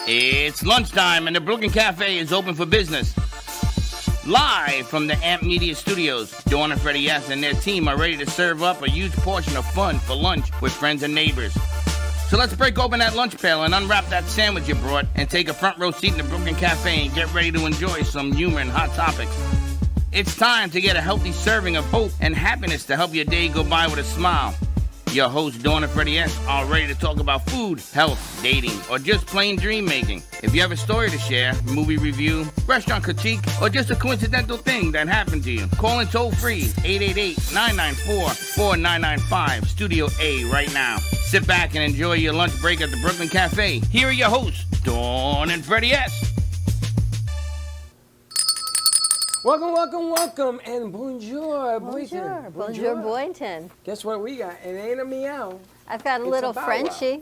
It's lunchtime and the Brooklyn Cafe is open for business. Live from the Amp Media Studios, Dawn and Freddy S and their team are ready to serve up a huge portion of fun for lunch with friends and neighbors. So let's break open that lunch pail and unwrap that sandwich you brought and take a front row seat in the Brooklyn Cafe and get ready to enjoy some humor and hot topics. It's time to get a healthy serving of hope and happiness to help your day go by with a smile. Your hosts, Dawn and Freddy S, are ready to talk about food, health, dating, or just plain dream making. If you have a story to share, movie review, restaurant critique, or just a coincidental thing that happened to you, call in toll free 888-994-4995, Studio A right now. Sit back and enjoy your lunch break at the Brooklyn Cafe. Here are your hosts, Dawn and Freddy S. Welcome, and bonjour, Bonjour, bonjour, Boynton. Guess what we got? It ain't a meow. I've got a little Frenchie.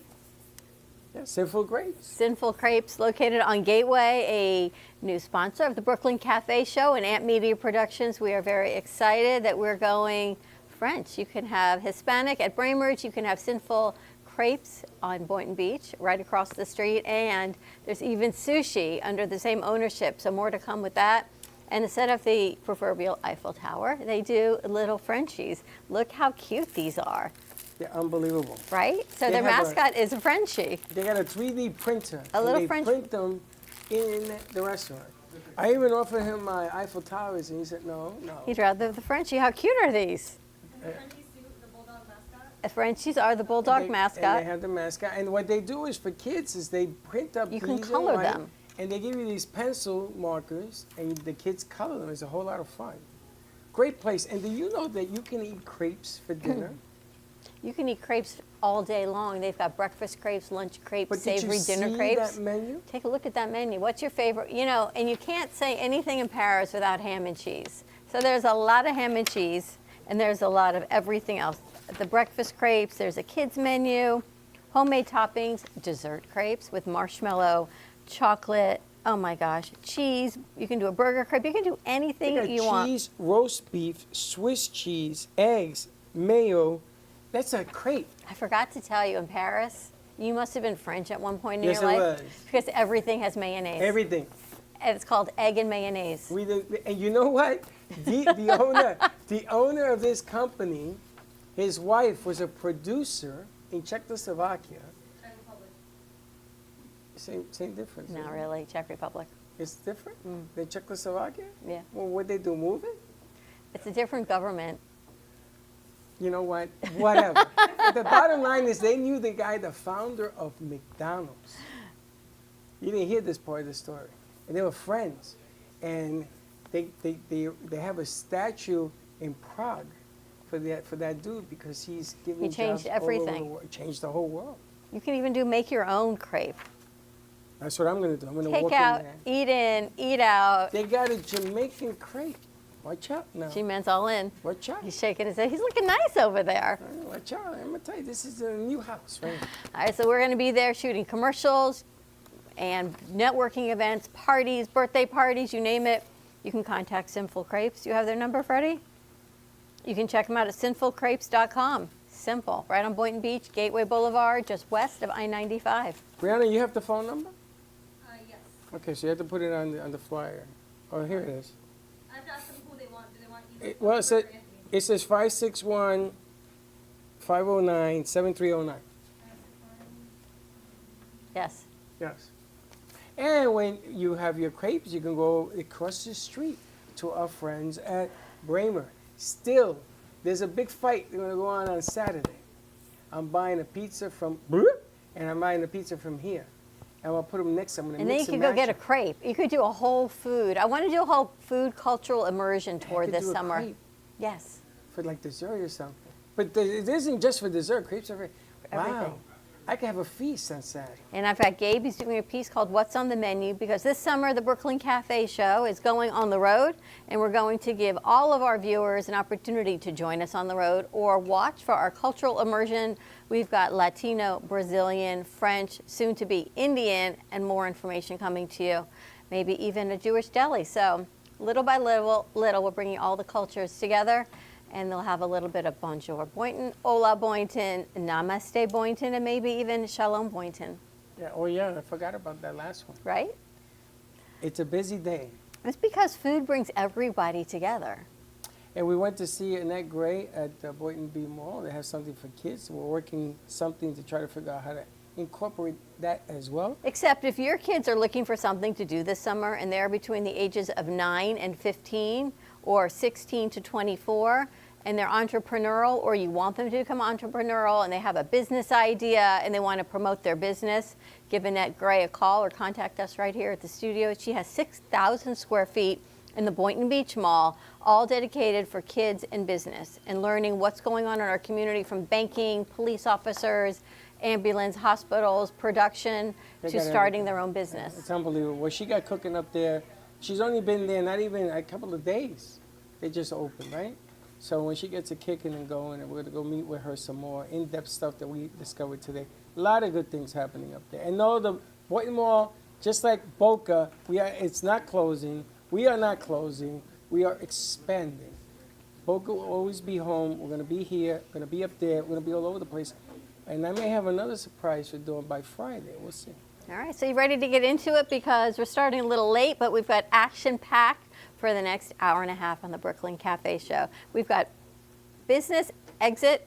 Yeah, Sinful Grapes. Sinful Crepes, located on Gateway, a new sponsor of the Brooklyn Cafe Show and Amp Media Productions. We are very excited that we're going French. You can have Hispanic at Brainerd. You can have Sinful Crepes on Boynton Beach, right across the street. And there's even sushi under the same ownership, so more to come with that. And instead of the proverbial Eiffel Tower, they do little Frenchies. Look how cute these are. They're unbelievable. Right? So their mascot is a Frenchie. They got a 3D printer. A little Frenchie. They print them in the restaurant. I even offered him my Eiffel Towers, and he said, no. He'd rather the Frenchie. How cute are these? The Frenchies do the bulldog mascot? The Frenchies are the bulldog mascot. And they have the mascot. And what they do is for kids is they print up You these can color white, them. And they give you these pencil markers, and the kids color them. It's a whole lot of fun. Great place. And do you know that you can eat crepes for dinner? You can eat crepes all day long. They've got breakfast crepes, lunch crepes, But savory did you dinner see crepes. that menu? Take a look at that menu. What's your favorite? You know, and you can't say anything in Paris without ham and cheese. So there's a lot of ham and cheese, and there's a lot of everything else. The breakfast crepes, there's a kids menu, homemade toppings, dessert crepes with marshmallow, chocolate, oh my gosh, cheese. You can do a burger crepe. You can do anything you want. Cheese, roast beef, Swiss cheese, eggs, mayo. That's a crepe. I forgot to tell you, in Paris, you must have been French at one point in Yes, your it life. was. Because everything has mayonnaise. Everything. And it's called egg and mayonnaise. And you know what? The owner of this company, his wife was a producer in Czechoslovakia. Same difference. Not really, Czech Republic. It's different than Czechoslovakia? Yeah. Well, what they do, move it? It's a different government. You know what? Whatever. But the bottom line is they knew the guy, the founder of McDonald's. You didn't hear this part of the story. And they were friends. And they have a statue in Prague for that dude because he's giving He changed jobs all over everything. the world. Changed the whole world. You can even do make your own crepe. That's what I'm going to do. I'm going to walk Take out, in there. eat in, eat out. They got a Jamaican crepe. Watch out now. G-Man's all in. Watch out. He's shaking his head. He's looking nice over there. Watch out. I'm going to tell you, this is a new house, right? All right, so we're going to be there shooting commercials and networking events, parties, birthday parties, you name it. You can contact Sinful Crepes. You have their number, Freddie? You can check them out at sinfulcrepes.com. Simple. Right on Boynton Beach, Gateway Boulevard, just west of I-95. Brianna, you have the phone number? Yes. Okay, so you have to put it on the flyer. Oh, here it is. I have to ask them who they want. Do they want you? Well, it says 561-509-7309. Yes. Yes. And when you have your crepes, you can go across the street to our friends at Bramer. Still, there's a big fight going to go on Saturday. I'm buying a pizza from and I'm buying a pizza from here. And I'll put them next. I'm going to And then you mix could and go match get a them. crepe. You could do a whole food. I want to do a whole food cultural immersion tour could this do a summer. crepe. Yes. For like dessert or something. But it isn't just for dessert. Crepes are for everything. wow. I could have a feast on Saturday. And I've got Gabe, he's doing a piece called What's on the Menu, because this summer the Brooklyn Cafe Show is going on the road, and we're going to give all of our viewers an opportunity to join us on the road or watch for our cultural immersion. We've got Latino, Brazilian, French, soon to be Indian, and more information coming to you. Maybe even a Jewish deli. So little by little, we're bringing all the cultures together. And they'll have a little bit of bonjour Boynton, hola Boynton, namaste Boynton, and maybe even shalom Boynton. Yeah. Oh, yeah. I forgot about that last one. right? It's a busy day. It's because food brings everybody together. And we went to see Annette Gray at Boynton B Mall. They have something for kids. We're working something to try to figure out how to incorporate that as well. Except if your kids are looking for something to do this summer and they're between the ages of 9 and 15 or 16 to 24 and they're entrepreneurial, or you want them to become entrepreneurial and they have a business idea and they want to promote their business, give Annette Gray a call or contact us right here at the studio. She has 6,000 square feet in the Boynton Beach Mall, all dedicated for kids and business and learning what's going on in our community, from banking, police officers, ambulance, hospitals, production, to starting their own business. It's unbelievable. What she got cooking up there, she's only been there not even a couple of days. They just opened, right? So when she gets a kicking and going, and we're going to go meet with her some more in-depth stuff that we discovered today. A lot of good things happening up there. And no, the Boynton Mall, just like Boca, it's not closing. We are not closing. We are expanding. Boca will always be home. We're going to be here. We're going to be up there. We're going to be all over the place. And I may have another surprise for Dawn by Friday. We'll see. All right, so you ready to get into it? Because we're starting a little late, but we've got action-packed for the next hour and a half on the Brooklyn Cafe Show. We've got business exit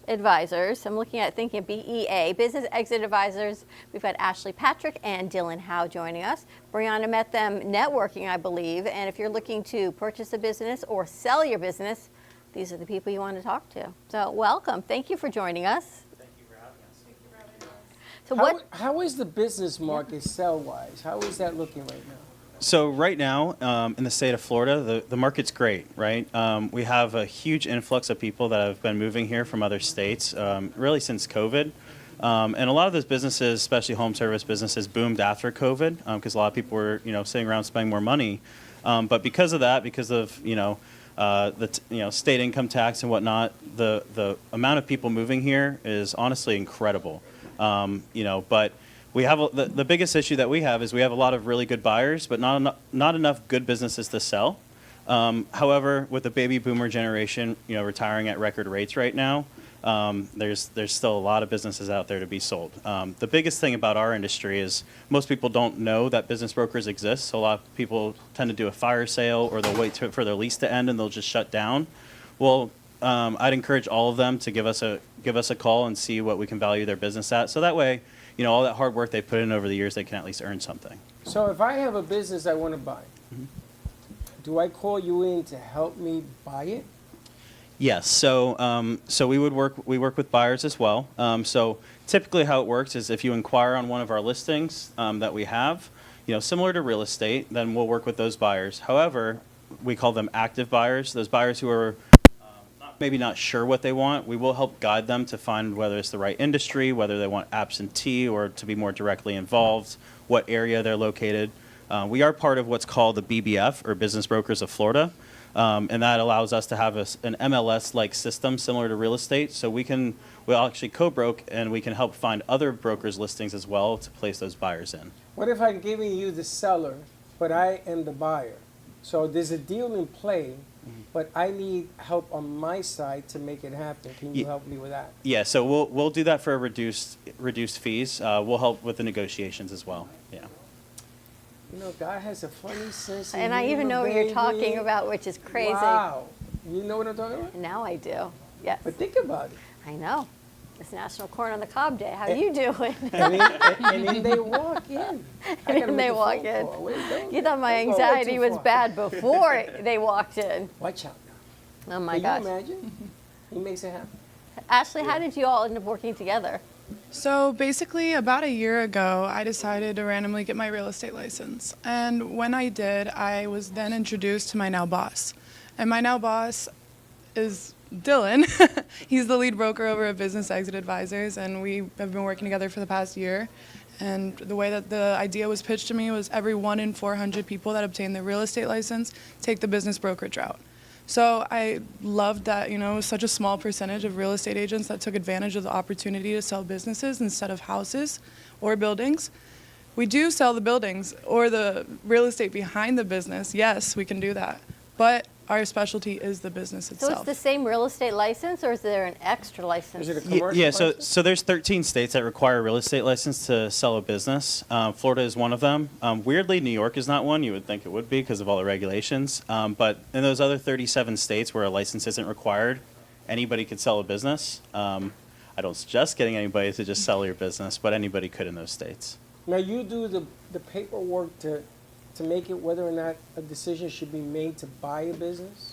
advisors. I'm looking at thinking BEA, business exit advisors. We've got Ashley Patrick and Dillon Howe joining us. Brianna met them networking, I believe. And if you're looking to purchase a business or sell your business, these are the people you want to talk to. So welcome. Thank you for joining us. So how is the business market sell-wise? How is that looking right now? So right now, in the state of Florida, the market's great, right? We have a huge influx of people that have been moving here from other states, really since COVID. And a lot of those businesses, especially home service businesses, boomed after COVID because a lot of people were, sitting around spending more money. But because of that, because of, state income tax and whatnot, the amount of people moving here is honestly incredible. But we have the biggest issue that we have is we have a lot of really good buyers, but not enough good businesses to sell. However, with the baby boomer generation, retiring at record rates right now, there's still a lot of businesses out there to be sold. The biggest thing about our industry is most people don't know that business brokers exist. So a lot of people tend to do a fire sale, or they'll wait for their lease to end and they'll just shut down. Well, I'd encourage all of them to give us a call and see what we can value their business at. So that way, all that hard work they put in over the years, they can at least earn something. So if I have a business I want to buy, do I call you in to help me buy it? Yes. So we work with buyers as well. So typically how it works is if you inquire on one of our listings that we have, similar to real estate, then we'll work with those buyers. However, we call them active buyers. Those buyers who are maybe not sure what they want, we will help guide them to find whether it's the right industry, whether they want absentee or to be more directly involved, what area they're located. We are part of what's called the BBF, or Business Brokers of Florida, and that allows us to have an MLS-like system similar to real estate. So we'll actually co-broke, and we can help find other brokers' listings as well to place those buyers in. What if I'm giving you the seller, but I am the buyer? So there's a deal in play, but I need help on my side to make it happen. Can you help me with that? Yeah, so we'll do that for reduced fees. We'll help with the negotiations as well. Yeah. God has a funny sense of and I even know what you're talking about, which is crazy. Wow. You know what I'm talking about? Now I do. Yes. But think about it. I know. It's National Corn on the Cob Day. How you doing? And then they walk in. And then they walk in. You thought my anxiety was bad before they walked in. Watch out now. Oh my gosh. Can you imagine? He makes it happen. Ashley, how did you all end up working together? So basically, about a year ago, I decided to randomly get my real estate license. And when I did, I was then introduced to my now boss. And my now boss is Dillon. He's the lead broker over at Business Exit Advisors, and we have been working together for the past year. And the way that the idea was pitched to me was every 1 in 400 people that obtain their real estate license take the business brokerage route. So I loved that, it was such a small percentage of real estate agents that took advantage of the opportunity to sell businesses instead of houses or buildings. We do sell the buildings or the real estate behind the business. Yes, we can do that. But our specialty is the business So itself. it's the same real estate license, or is there an extra license? Is it a commercial Yeah, so license? so there's 13 states that require a real estate license to sell a business. Florida is one of them. Weirdly, New York is not one. You would think it would be because of all the regulations. But in those other 37 states where a license isn't required, anybody could sell a business. I don't suggest getting anybody to just sell your business, but anybody could in those states. Now, you do the paperwork to make it whether or not a decision should be made to buy a business?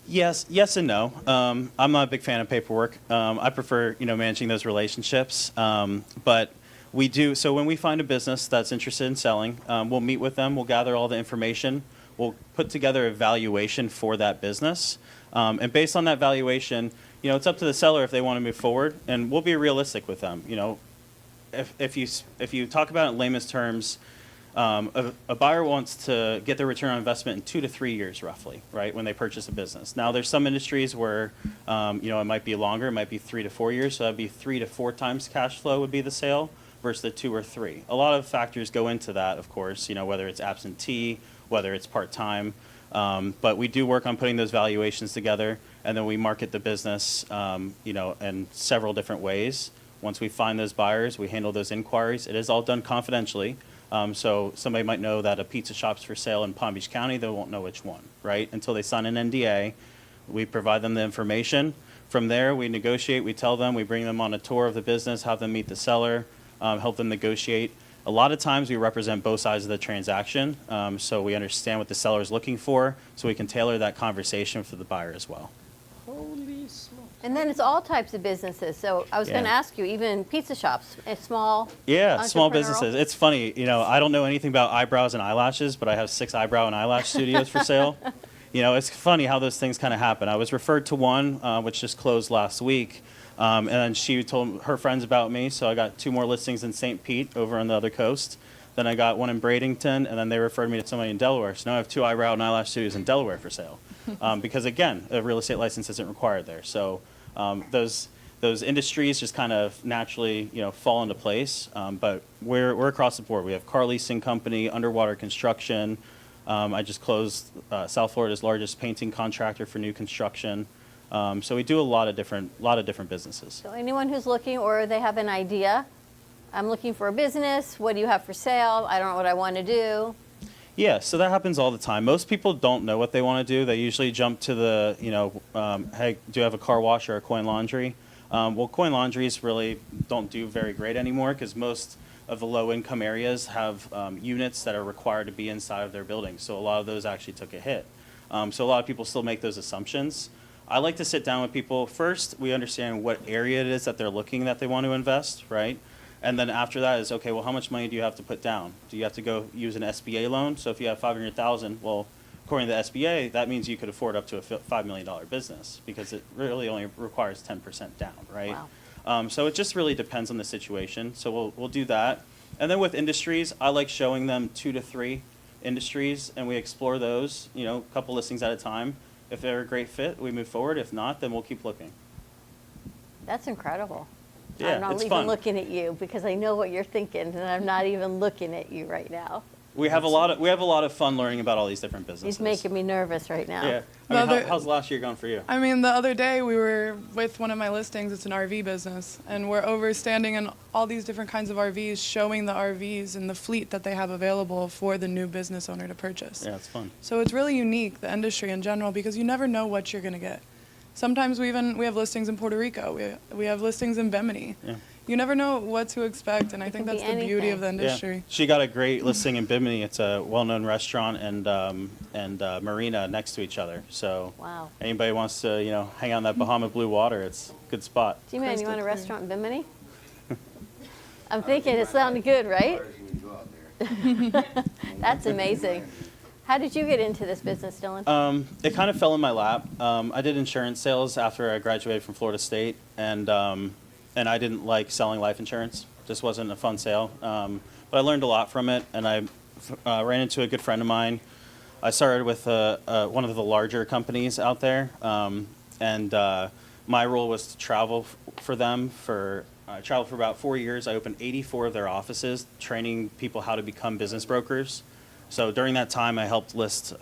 Yes and no. I'm not a big fan of paperwork. I prefer, managing those relationships. But we do, so when we find a business that's interested in selling, we'll meet with them, we'll gather all the information, we'll put together a valuation for that business. And based on that valuation, it's up to the seller if they want to move forward, and we'll be realistic with them. If you talk about it in layman's terms, a buyer wants to get their return on investment in 2 to 3 years, roughly, right, when they purchase a business. Now, there's some industries where, it might be longer, it might be 3 to 4 years, so that'd be 3 to 4 times cash flow would be the sale versus the 2 or 3. A lot of factors go into that, of course, whether it's absentee, whether it's part-time. But we do work on putting those valuations together, and then we market the business, in several different ways. Once we find those buyers, we handle those inquiries. It is all done confidentially. So somebody might know that a pizza shop's for sale in Palm Beach County, they won't know which one, right? Until they sign an NDA, we provide them the information. From there, we negotiate, we tell them, we bring them on a tour of the business, have them meet the seller, help them negotiate. A lot of times we represent both sides of the transaction, so we understand what the seller is looking for, so we can tailor that conversation for the buyer as well. Holy smokes. And then it's all types of businesses. So I was going to Yeah. ask you, even pizza shops, small. Yeah, small entrepreneurial? businesses. It's funny, I don't know anything about eyebrows and eyelashes, but I have 6 eyebrow and eyelash studios for sale. It's funny how those things kind of happen. I was referred to one, which just closed last week, and then she told her friends about me, so I got 2 more listings in St. Pete over on the other coast. Then I got one in Bradenton, and then they referred me to somebody in Delaware. So now I have 2 eyebrow and eyelash studios in Delaware for sale, because again, a real estate license isn't required there. So those industries just kind of naturally, fall into place. But we're across the board. We have car leasing company, underwater construction. I just closed South Florida's largest painting contractor for new construction. So we do a lot of different businesses. So anyone who's looking or they have an idea, I'm looking for a business, what do you have for sale? I don't know what I want to do. Yeah, so that happens all the time. Most people don't know what they want to do. They usually jump to the, hey, do you have a car wash or a coin laundry? Well, coin laundries really don't do very great anymore because most of the low-income areas have units that are required to be inside of their buildings. So a lot of those actually took a hit. So a lot of people still make those assumptions. I like to sit down with people. First, we understand what area it is that they're looking that they want to invest, right? And then after that is, okay, well, how much money do you have to put down? Do you have to go use an SBA loan? So if you have $500,000, well, according to the SBA, that means you could afford up to a $5 million business because it really only requires 10% down, right? Wow. So it just really depends on the situation. So we'll do that. And then with industries, I like showing them 2 to 3 industries, and we explore those, a couple listings at a time. If they're a great fit, we move forward. If not, then we'll keep looking. That's incredible. Yeah, I'm not it's even fun. looking at you because I know what you're thinking, and I'm not even looking at you right now. We have a lot of fun learning about all these different businesses. He's making me nervous right now. Yeah. How's the last year gone for you? I mean, the other day we were with one of my listings, it's an RV business, and we're overstanding in all these different kinds of RVs, showing the RVs and the fleet that they have available for the new business owner to purchase. Yeah, it's fun. So it's really unique, the industry in general, because you never know what you're going to get. Sometimes we have listings in Puerto Rico, we have listings in Bimini. Yeah. You never know what to expect, and I think can that's be the beauty anything. of the industry. Yeah. She got a great listing in Bimini. It's a well-known restaurant and marina next to each other. So Wow. anybody wants to hang out in that Bahama blue water, it's a good spot. G-Man, you want a Crystal restaurant in Bimini? I'm thinking it sounded good, right? That's amazing. How did you get into this business, Dillon? It kind of fell in my lap. I did insurance sales after I graduated from Florida State, and I didn't like selling life insurance. Just wasn't a fun sale. But I learned a lot from it, and I ran into a good friend of mine. I started with one of the larger companies out there, and my role was to travel for them. I traveled for about 4 years. I opened 84 of their offices, training people how to become business brokers. So during that time, I helped list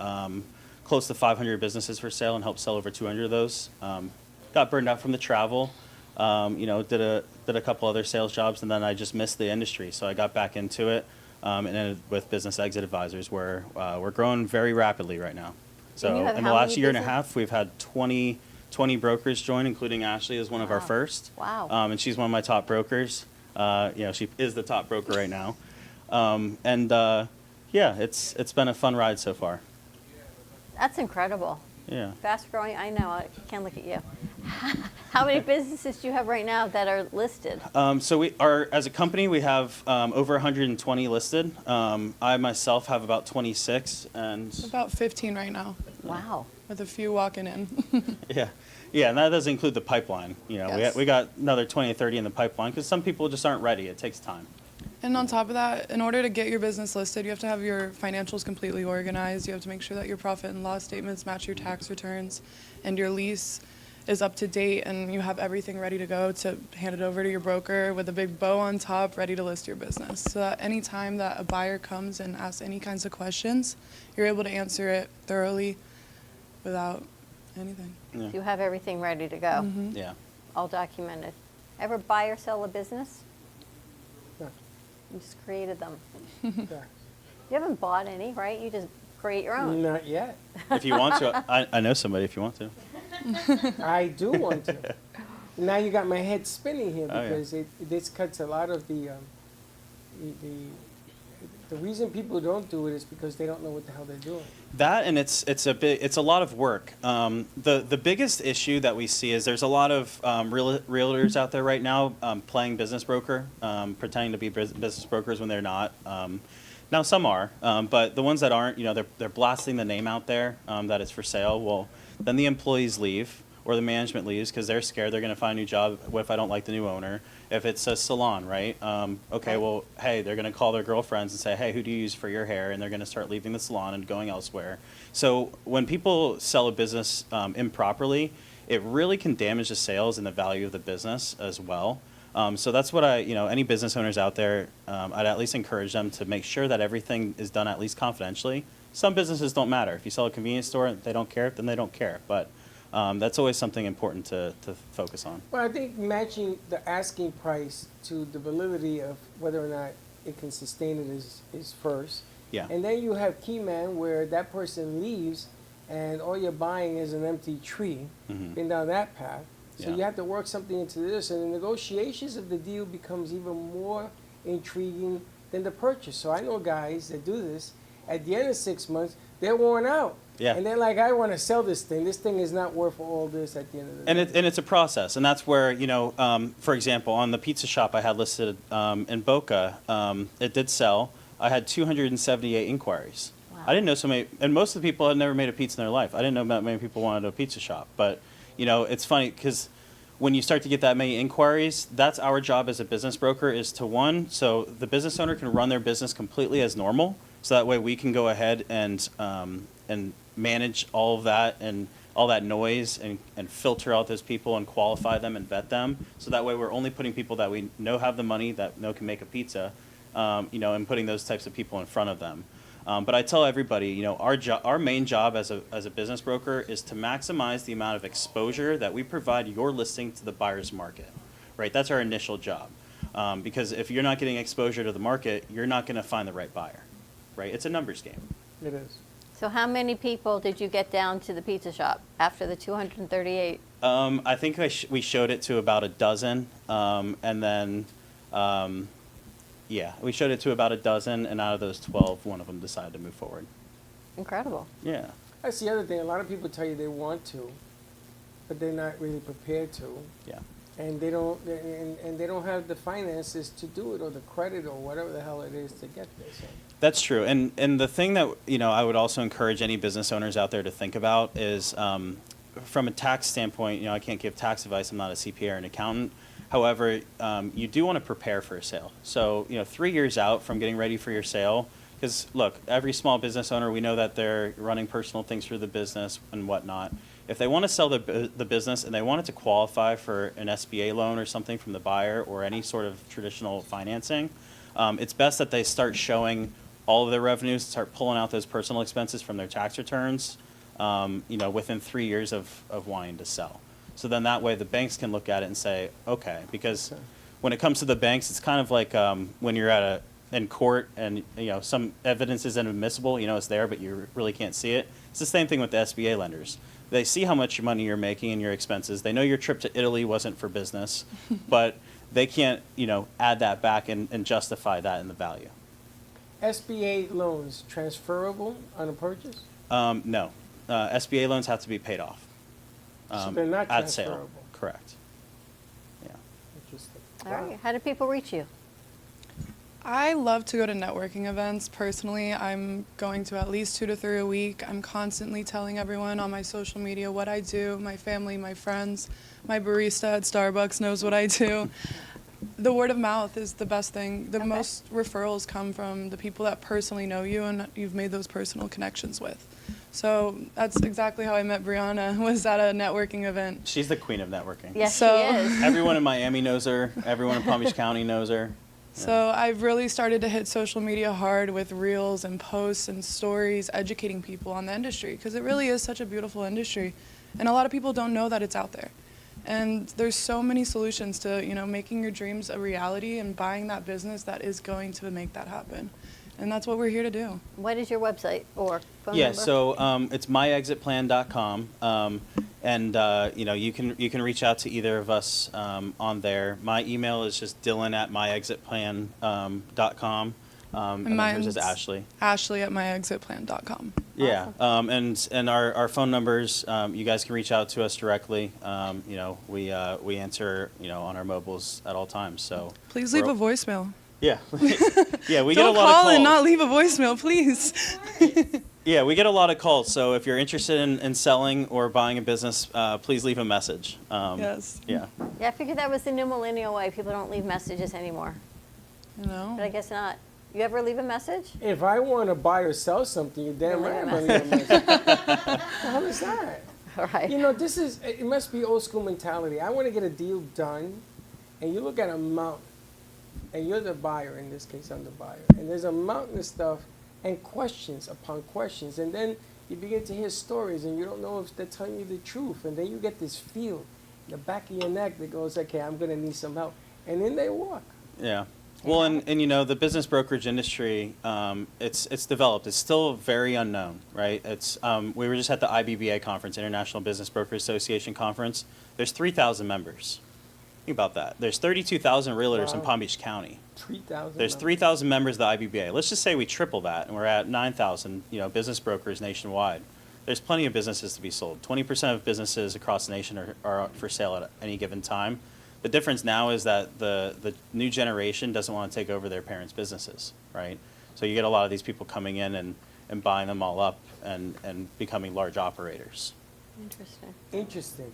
close to 500 businesses for sale and helped sell over 200 of those. Got burned out from the travel. Did a couple other sales jobs, and then I just missed the industry. So I got back into it and ended with Business Exit Advisors, where we're growing very rapidly right now. So And you have in how the last many year and a business- half, we've had 20 brokers join, including Ashley as one of our Wow. first. Wow. And she's one of my top brokers. She is the top broker right now. It's been a fun ride so far. That's incredible. Yeah. Fast growing, I know. I can't look at you. How many businesses do you have right now that are listed? So we are, as a company, we have over 120 listed. I myself have about 26, and About 15 right now, Wow. with a few walking in. yeah, and that doesn't include the pipeline. Yes. We got another 20 or 30 in the pipeline because some people just aren't ready. It takes time. And on top of that, in order to get your business listed, you have to have your financials completely organized. You have to make sure that your profit and loss statements match your tax returns, and your lease is up to date, and you have everything ready to go to hand it over to your broker with a big bow on top, ready to list your business. So that any time that a buyer comes and asks any kinds of questions, you're able to answer it thoroughly without anything. Yeah. You have everything ready to go, Yeah. all documented. Ever buy or sell a business? No. You just created them. Yeah. You haven't bought any, right? You just create your own. Not yet. If you want to, I know somebody if you want to. I do want to. Now you got my head spinning here Oh, yeah. because this cuts a lot of the reason people don't do it is because they don't know what the hell they're doing. That, and it's a lot of work. The biggest issue that we see is there's a lot of realtors out there right now playing business broker, pretending to be business brokers when they're not. Now some are, but the ones that aren't, they're blasting the name out there that it's for sale. Well, then the employees leave or the management leaves because they're scared they're going to find a new job. What if I don't like the new owner? If it's a salon, right? Okay, well, hey, they're going to call their girlfriends and say, hey, who do you use for your hair? And they're going to start leaving the salon and going elsewhere. So when people sell a business improperly, it really can damage the sales and the value of the business as well. So that's what any business owners out there, I'd at least encourage them to make sure that everything is done at least confidentially. Some businesses don't matter. If you sell a convenience store, they don't care, then they don't care. But that's always something important to focus on. Well, I think matching the asking price to the validity of whether or not it can sustain it is first. Yeah. And then you have key man where that person leaves and all you're buying is an empty tree. Mhm. Been down that path. So Yeah. you have to work something into this, and the negotiations of the deal becomes even more intriguing than the purchase. So I know guys that do this. At the end of 6 months, they're worn out. Yeah. And they're like, I want to sell this thing. This thing is not worth all this at the end of the day. And it's a process, and that's where for example, on the pizza shop I had listed in Boca, it did sell. I had 278 inquiries. Wow. I didn't know so many, and most of the people had never made a pizza in their life. I didn't know that many people wanted a pizza shop, but it's funny because when you start to get that many inquiries, that's our job as a business broker is to so the business owner can run their business completely as normal, so that way we can go ahead and manage all of that and all that noise and filter out those people and qualify them and vet them. So that way we're only putting people that we know have the money, that know can make a pizza, and putting those types of people in front of them. But I tell everybody, our main job as a business broker is to maximize the amount of exposure that we provide your listing to the buyer's market, right? That's our initial job. Because if you're not getting exposure to the market, you're not going to find the right buyer, right? It's a numbers game. It is. So how many people did you get down to the pizza shop after the 238? I think we showed it to about a dozen, and then, we showed it to about a dozen, and out of those 12, one of them decided to move forward. Incredible. Yeah. That's the other thing. A lot of people tell you they want to, but they're not really prepared to, Yeah. and they don't have the finances to do it or the credit or whatever the hell it is to get there. So. That's true. And the thing that, I would also encourage any business owners out there to think about is from a tax standpoint, I can't give tax advice. I'm not a CPA or an accountant. However, you do want to prepare for a sale. So, 3 years out from getting ready for your sale, because look, every small business owner, we know that they're running personal things through the business and whatnot. If they want to sell the business and they want it to qualify for an SBA loan or something from the buyer or any sort of traditional financing, it's best that they start showing all of their revenues, start pulling out those personal expenses from their tax returns, within 3 years of wanting to sell. So then that way the banks can look at it and say, okay, because when it comes to the banks, it's kind of like when you're in court and some evidence is inadmissible, it's there, but you really can't see it. It's the same thing with the SBA lenders. They see how much money you're making and your expenses. They know your trip to Italy wasn't for business, but they can't, add that back and justify that in the value. SBA loans transferable on a purchase? No. SBA loans have to be paid off. So they're not at sale. transferable. Correct. Yeah. Interesting. All right. How do people reach you? I love to go to networking events. Personally, I'm going to at least 2 to 3 a week. I'm constantly telling everyone on my social media what I do. My family, my friends, my barista at Starbucks knows what I do. The word of mouth is the best thing. The most referrals come from the people that personally know you and you've made those personal connections with. So that's exactly how I met Brianna, was at a networking event. She's the queen of networking. Yes, So- she is. Everyone in Miami knows her. Everyone in Palm Beach County knows her. So I've really started to hit social media hard with reels and posts and stories, educating people on the industry, because it really is such a beautiful industry. And a lot of people don't know that it's out there. And there's so many solutions to, making your dreams a reality and buying that business that is going to make that happen. And that's what we're here to do. What is your website or phone Yeah, number? so it's myexitplan.com, and you can reach out to either of us on there. My email is just Dillon@myexitplan.com, and then hers is mine's Ashley. Ashley@myexitplan.com. Yeah, and our phone numbers, you guys can reach out to us directly. We answer on our mobiles at all times. So Please leave a voicemail. Yeah, yeah, we get a Don't lot of call calls. and not leave a voicemail, please. Yeah, we get a lot of calls. So if you're interested in selling or buying a business, please leave a message. Yes. Yeah. Yeah, I figured that was the new millennial way. People don't leave messages anymore. But I guess not. You ever leave a message? If I want to buy or sell something, you're damn right I'm going to leave a message. How is that? All right. It must be old school mentality. I want to get a deal done, and you look at a mountain, and you're the buyer, in this case I'm the buyer, and there's a mountain of stuff and questions upon questions, and then you begin to hear stories, and you don't know if they're telling you the truth, and then you get this feel in the back of your neck that goes, okay, I'm going to need some help, and then they walk. Yeah. Well, and the business brokerage industry, it's developed. It's still very unknown, right? We were just at the IBBA conference, International Business Brokers Association conference. There's 3,000 members. Think about that. There's 32,000 realtors in Palm Beach County. 3,000. There's 3,000 members of the IBBA. Let's just say we triple that, and we're at 9,000, business brokers nationwide. There's plenty of businesses to be sold. 20% of businesses across the nation are for sale at any given time. The difference now is that the new generation doesn't want to take over their parents' businesses, right? So you get a lot of these people coming in and buying them all up and becoming large operators. Interesting.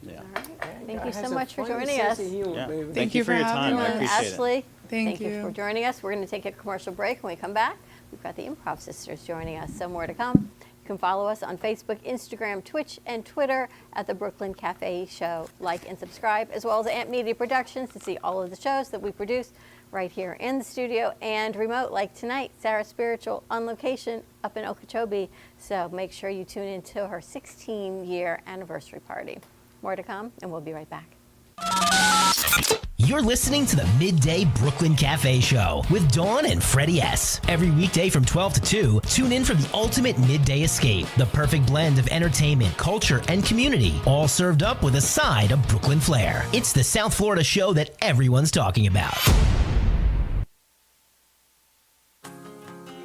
Yeah. All right. Thank you Has so a much for funny joining sense us. of humor, Yeah. baby. Thank you for your time. I And appreciate it. Ashley, Thank you you. for joining us. We're going to take a commercial break. When we come back, we've got the Improv Sisters joining us. So more to come. You can follow us on Facebook, Instagram, Twitch, and Twitter at the Brooklyn Cafe Show. Like and subscribe, as well as Amp Media Productions to see all of the shows that we produce right here in the studio and remote, like tonight, Sarah Spiritual on location up in Okeechobee. So make sure you tune into her 16-year anniversary party. More to come, and we'll be right back. You're listening to the Midday Brooklyn Cafe Show with Dawn and Freddy S. Every weekday from 12 to 2, tune in for the ultimate midday escape. The perfect blend of entertainment, culture, and community, all served up with a side of Brooklyn flair. It's the South Florida show that everyone's talking about.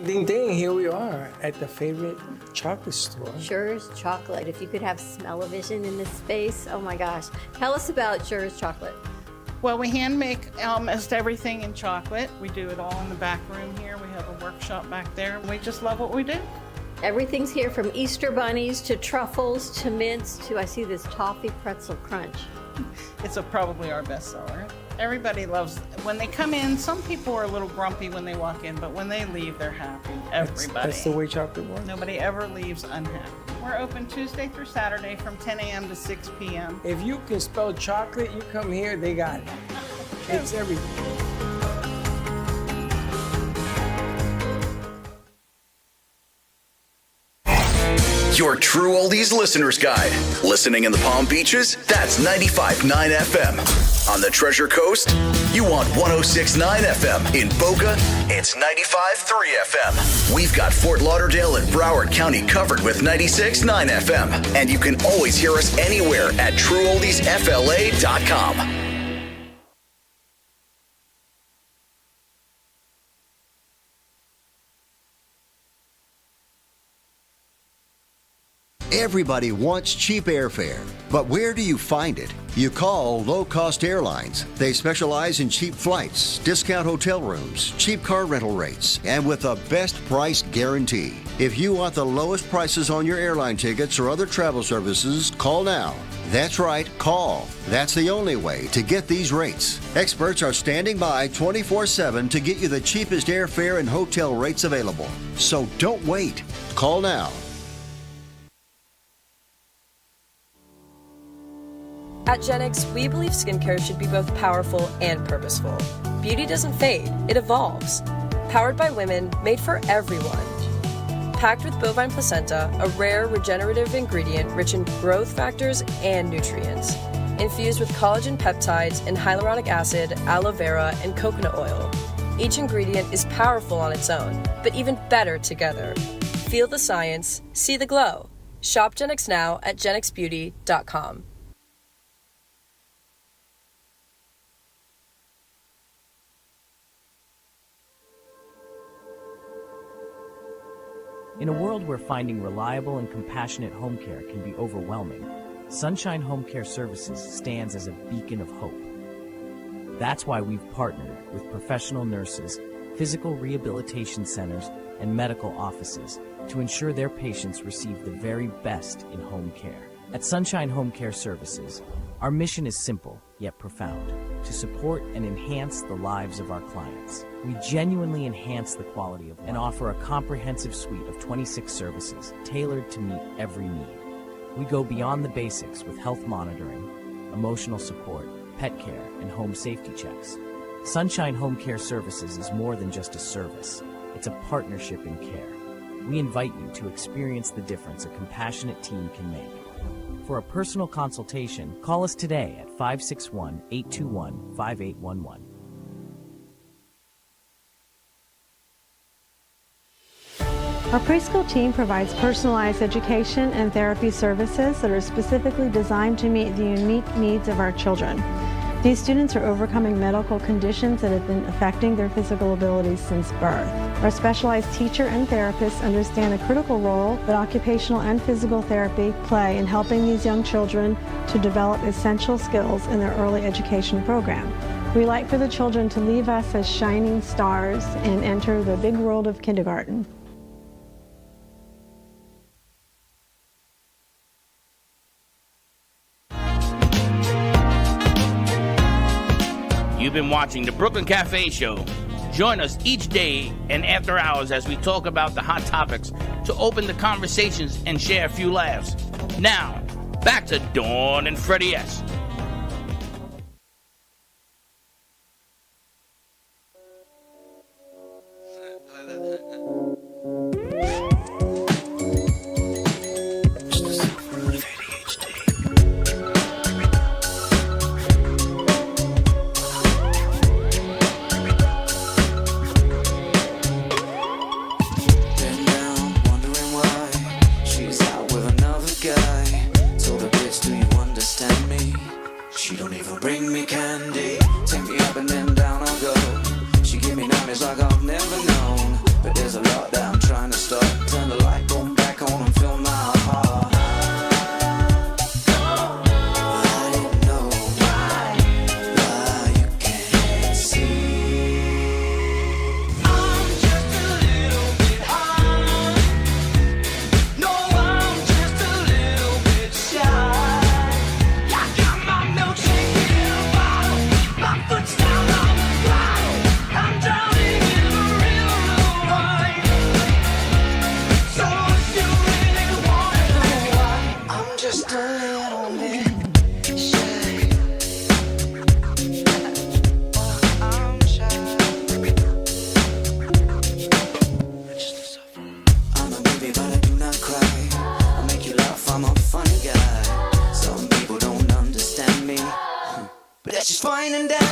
Ding ding, here we are at the favorite chocolate store. Sure's Chocolate. If you could have smell-o-vision in this space, oh my gosh. Tell us about Sure's Chocolate. Well, we hand make almost everything in chocolate. We do it all in the back room here. We have a workshop back there. We just love what we do. Everything's here from Easter bunnies to truffles to mints to, I see this toffee pretzel crunch. It's probably our best seller. Everybody loves, when they come in, some people are a little grumpy when they walk in, but when they leave, they're happy. Everybody. That's the way chocolate works. Nobody ever leaves unhappy. We're open Tuesday through Saturday from 10 a.m. to 6 p.m. If you can spell chocolate, you come here, they got it. It's everything. Your True Oldies Listener's Guide. Listening in the Palm Beaches? That's 95.9 FM. On the Treasure Coast? You want 106.9 FM. In Boca? It's 95.3 FM. We've got Fort Lauderdale and Broward County covered with 96.9 FM. And you can always hear us anywhere at TrueOldiesFLA.com. Everybody wants cheap airfare, but where do you find it? You call Low Cost Airlines. They specialize in cheap flights, discount hotel rooms, cheap car rental rates, and with a best price guarantee. If you want the lowest prices on your airline tickets or other travel services, call now. That's right, call. That's the only way to get these rates. Experts are standing by 24/7 to get you the cheapest airfare and hotel rates available. So don't wait. Call now. At Gen X, we believe skincare should be both powerful and purposeful. Beauty doesn't fade, it evolves. Powered by women, made for everyone. Packed with bovine placenta, a rare regenerative ingredient rich in growth factors and nutrients. Infused with collagen peptides and hyaluronic acid, aloe vera, and coconut oil. Each ingredient is powerful on its own, but even better together. Feel the science, see the glow. Shop Gen X now at genxbeauty.com. In a world where finding reliable and compassionate home care can be overwhelming, Sunshine Home Care Services stands as a beacon of hope. That's why we've partnered with professional nurses, physical rehabilitation centers, and medical offices to ensure their patients receive the very best in home care. At Sunshine Home Care Services, our mission is simple yet profound: to support and enhance the lives of our clients. We genuinely enhance the quality of life and offer a comprehensive suite of 26 services tailored to meet every need. We go beyond the basics with health monitoring, emotional support, pet care, and home safety checks. Sunshine Home Care Services is more than just a service. It's a partnership in care. We invite you to experience the difference a compassionate team can make. For a personal consultation, call us today at 561-821-5811. Our preschool team provides personalized education and therapy services that are specifically designed to meet the unique needs of our children. These students are overcoming medical conditions that have been affecting their physical abilities since birth. Our specialized teacher and therapists understand the critical role that occupational and physical therapy play in helping these young children to develop essential skills in their early education program. We like for the children to leave us as shining stars and enter the big world of kindergarten. You've been watching the Brooklyn Cafe Show. Join us each day and after hours as we talk about the hot topics to open the conversations and share a few laughs. Now, back to Dawn and Freddy S. Told her, bitch, do you understand me?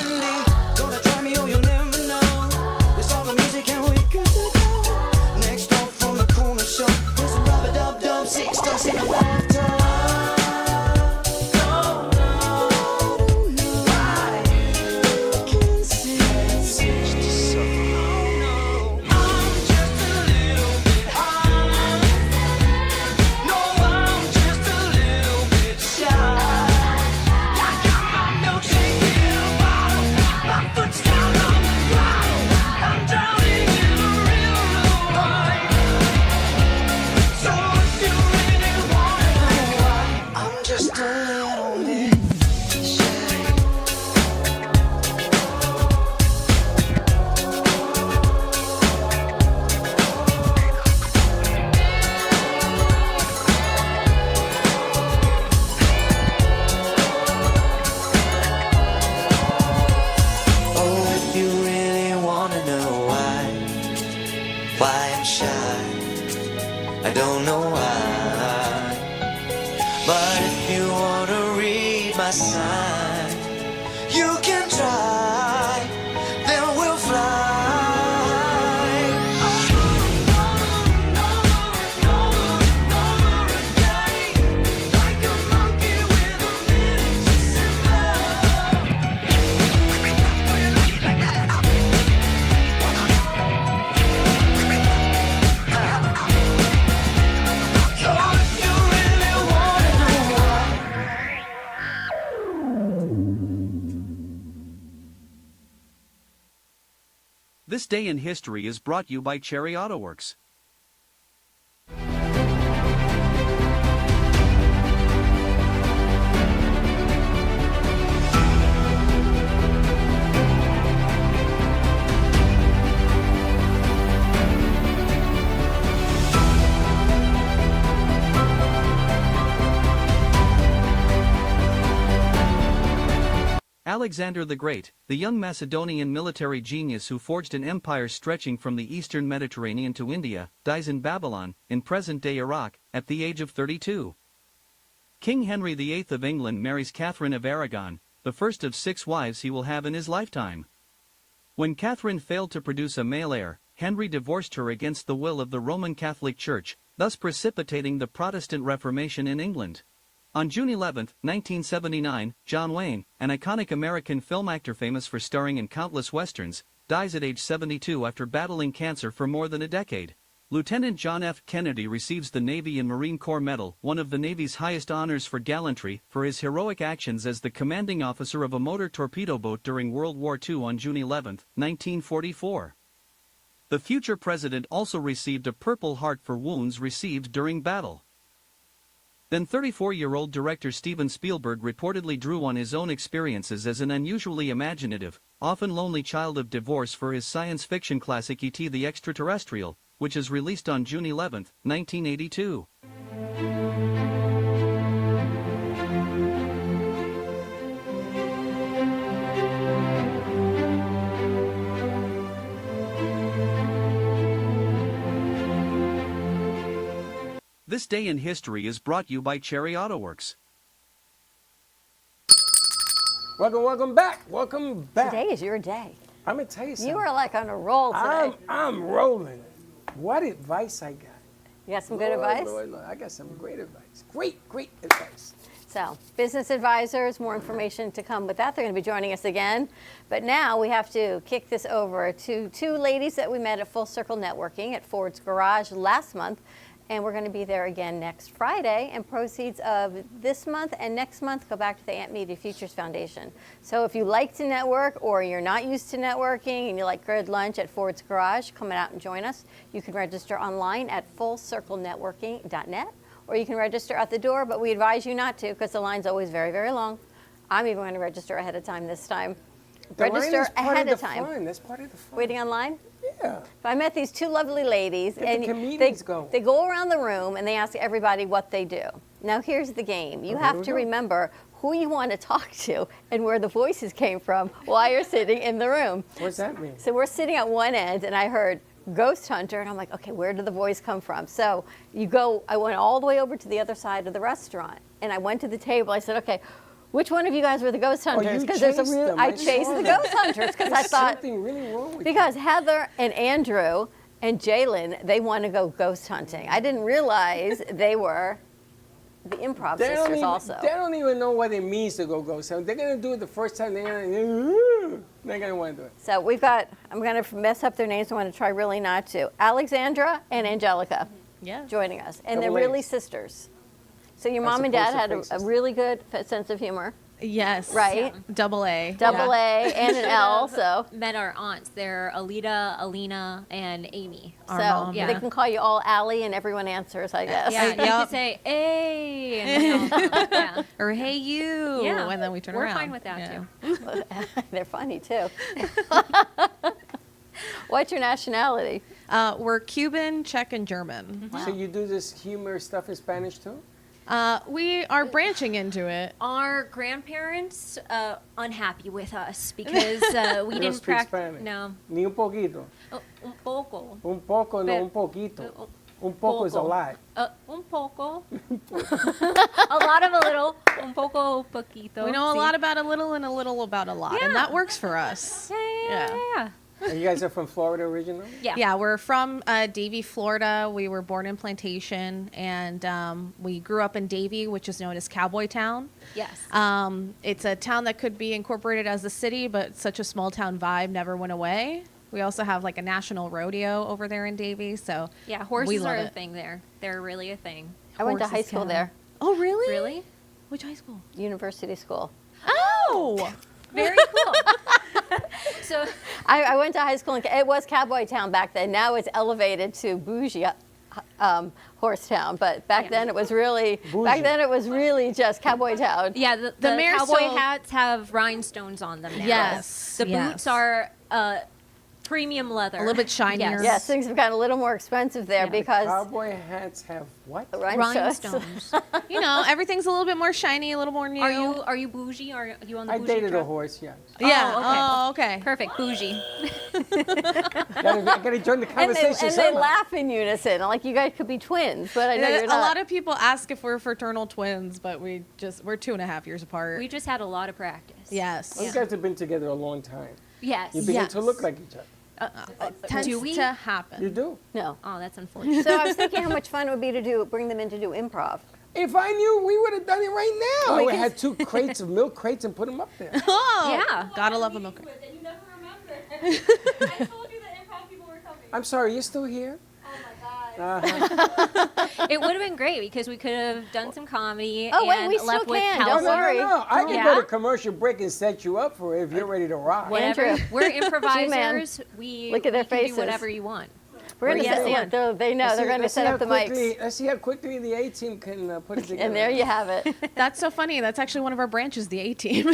friendly. Gonna try me, oh, you'll never know. It's all the music and we good to go. Next door from the corner shop, there's a rub-a-dub-dub, 6 dogs in the bathtub. This Day in History is brought you by Cherry Auto Works. Alexander the Great, the young Macedonian military genius who forged an empire stretching from the eastern Mediterranean to India, dies in Babylon, in present-day Iraq, at the age of 32. King Henry VIII of England marries Catherine of Aragon, the first of 6 wives he will have in his lifetime. When Catherine failed to produce a male heir, Henry divorced her against the will of the Roman Catholic Church, thus precipitating the Protestant Reformation in England. On June 11, 1979, John Wayne, an iconic American film actor famous for starring in countless westerns, dies at age 72 after battling cancer for more than a decade. Lieutenant John F. Kennedy receives the Navy and Marine Corps Medal, one of the Navy's highest honors for gallantry, for his heroic actions as the commanding officer of a motor torpedo boat during World War II on June 11, 1944. The future president also received a Purple Heart for wounds received during battle. Then 34-year-old director Steven Spielberg reportedly drew on his own experiences as an unusually imaginative, often lonely child of divorce for his science fiction classic E.T. the Extraterrestrial, which is released on June 11, 1982. This Day in History is brought you by Cherry Auto Works. Welcome back. Welcome back. Today is your day. I'm going to tell you something. You are like on a roll today. I'm rolling. What advice I got. You got some good advice? Lord, I got some great advice. Great advice. So, business advisors, more information to come with that. They're going to be joining us again. But now we have to kick this over to 2 ladies that we met at Full Circle Networking at Ford's Garage last month. And we're going to be there again next Friday, and proceeds of this month and next month go back to the Amp Media Futures Foundation. So if you like to network or you're not used to networking and you like good lunch at Ford's Garage, come out and join us. You can register online at fullcirclenetworking.net, or you can register at the door, but we advise you not to because the line's always very, very long. I'm even going to register ahead of time this time. Register ahead of time. That's part of the fun. Waiting online? Yeah. I met these 2 lovely ladies, Get and the comedians going. they go around the room and they ask everybody what they do. Now here's the game. You have to remember who you want to talk to and where the voices came from while you're sitting in the room. What does that mean? So we're sitting at one end, and I heard Ghost Hunter, and I'm like, okay, where did the voice come from? So I went all the way over to the other side of the restaurant, and I went to the table. I said, okay, Which one of you guys were the ghost hunters? you Because chased them. I I chased saw the that. ghost hunters because I There's thought something really wrong with because Heather and Andrew and Jalen, they want to go ghost hunting. I didn't realize they were the Improv They don't Sisters even, also. They don't even know what it means to go ghost hunting. They're gonna do it the first time. They're gonna want to do it. So we've got, I'm going to mess up their names. I want to try really not to. Alexandra and Angelica joining us. And they're Double really A's. sisters. So your As mom and dad opposed had to a faces. really good sense of humor. Yes. Right? Double A. Double A and an L, so. Met our aunts. They're Alita, Alina, and Amy. So they can call you all Allie and everyone answers, I guess. Yeah, you can say, hey, and they all come. Yeah. Or hey you, Yeah. and then we turn We're around. fine with that, too. They're funny, too. What's your nationality? We're Cuban, Czech, and German. So you do this humor stuff in Spanish too? We are branching into it. Our grandparents unhappy with us because we You don't didn't speak practice. Spanish? No. Ni un poquito. Un poco. Un poco, no Pero- un poquito. Un poco is a Poco. lot. Un poco. A lot of a little. Un poco, poquito. We know a Sí. lot about a little and a little about a lot, and that works for us. Yeah. And you guys are from Florida originally? Yeah, we're from Davie, Florida. We were born in Plantation, and we grew up in Davie, which is known as Cowboy Town. Yes. It's a town that could be incorporated as a city, but such a small town vibe never went away. We also have like a national rodeo over there in Davie, so Yeah, we horses love are a it. thing there. They're really a thing. I went to high Horses school count. there. Oh, really? Really? Which high school? University school. Oh! Very cool. So I went to high school, it was Cowboy Town back then. Now it's elevated to bougie horse town, but back then it was really, just Cowboy Town. Yeah, the mare cowboy still- hats have rhinestones on them now. Yes, The yes. boots are premium leather. A little bit shinier. Yes, things have gotten a little more expensive there because Cowboy hats have what? Rhinestones. You know, everything's a little bit more shiny, a little more new. Are you bougie? Are you on the I bougie dated a track? horse, yeah. Yeah. Oh, Oh, okay. Perfect. Bougie. I gotta join the and conversation they somehow. laugh in unison, like you guys could be twins, but I know you're A not. lot of people ask if we're fraternal twins, but we're 2.5 years apart. We just had a lot of practice. Yes. You guys have been together a long time. Yes. You begin Yes. to look like each other. Tends Do we? to happen. You do. No. Oh, that's unfortunate. So I was thinking how much fun it would be to bring them in to do improv. If I knew, we would have done it right now. We I would can- have had 2 crates of milk crates and put them up there. Oh, Yeah. Gotta love a milk. And you never remember. I told you the improv people were coming. I'm sorry, you're still here? Oh my god. It would have been great because we could have done some comedy Oh, wait, and we still left with can. No, Don't no, California. worry. no, no. I can Yeah? go to commercial break and set you up for it if you're ready to rock. Whatever. Andrew. We're G-Man. improvisers. We Look at their we can faces. do whatever you want. We're going to Yes, set yeah. look, they know they're going to set up the mics. Let's see how quickly the A-team can put it together. And there you have it. That's so funny. That's actually one of our branches, the A team.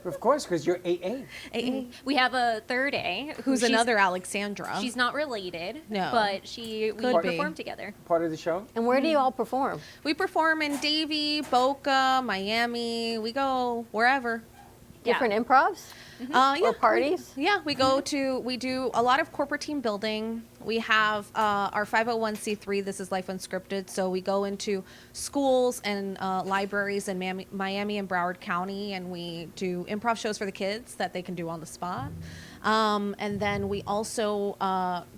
Of course, because you're 8A. We have a third A Who's she's- another Alexandra. She's not related. No. But we Could be. perform together. Part of the show. And where do you all perform? We perform in Davie, Boca, Miami. We go wherever. Different improvs? Yeah, Or parties? We do a lot of corporate team building. We have our 501c3, this is Life Unscripted, so we go into schools and libraries in Miami and Broward County, and we do improv shows for the kids that they can do on the spot. And then we also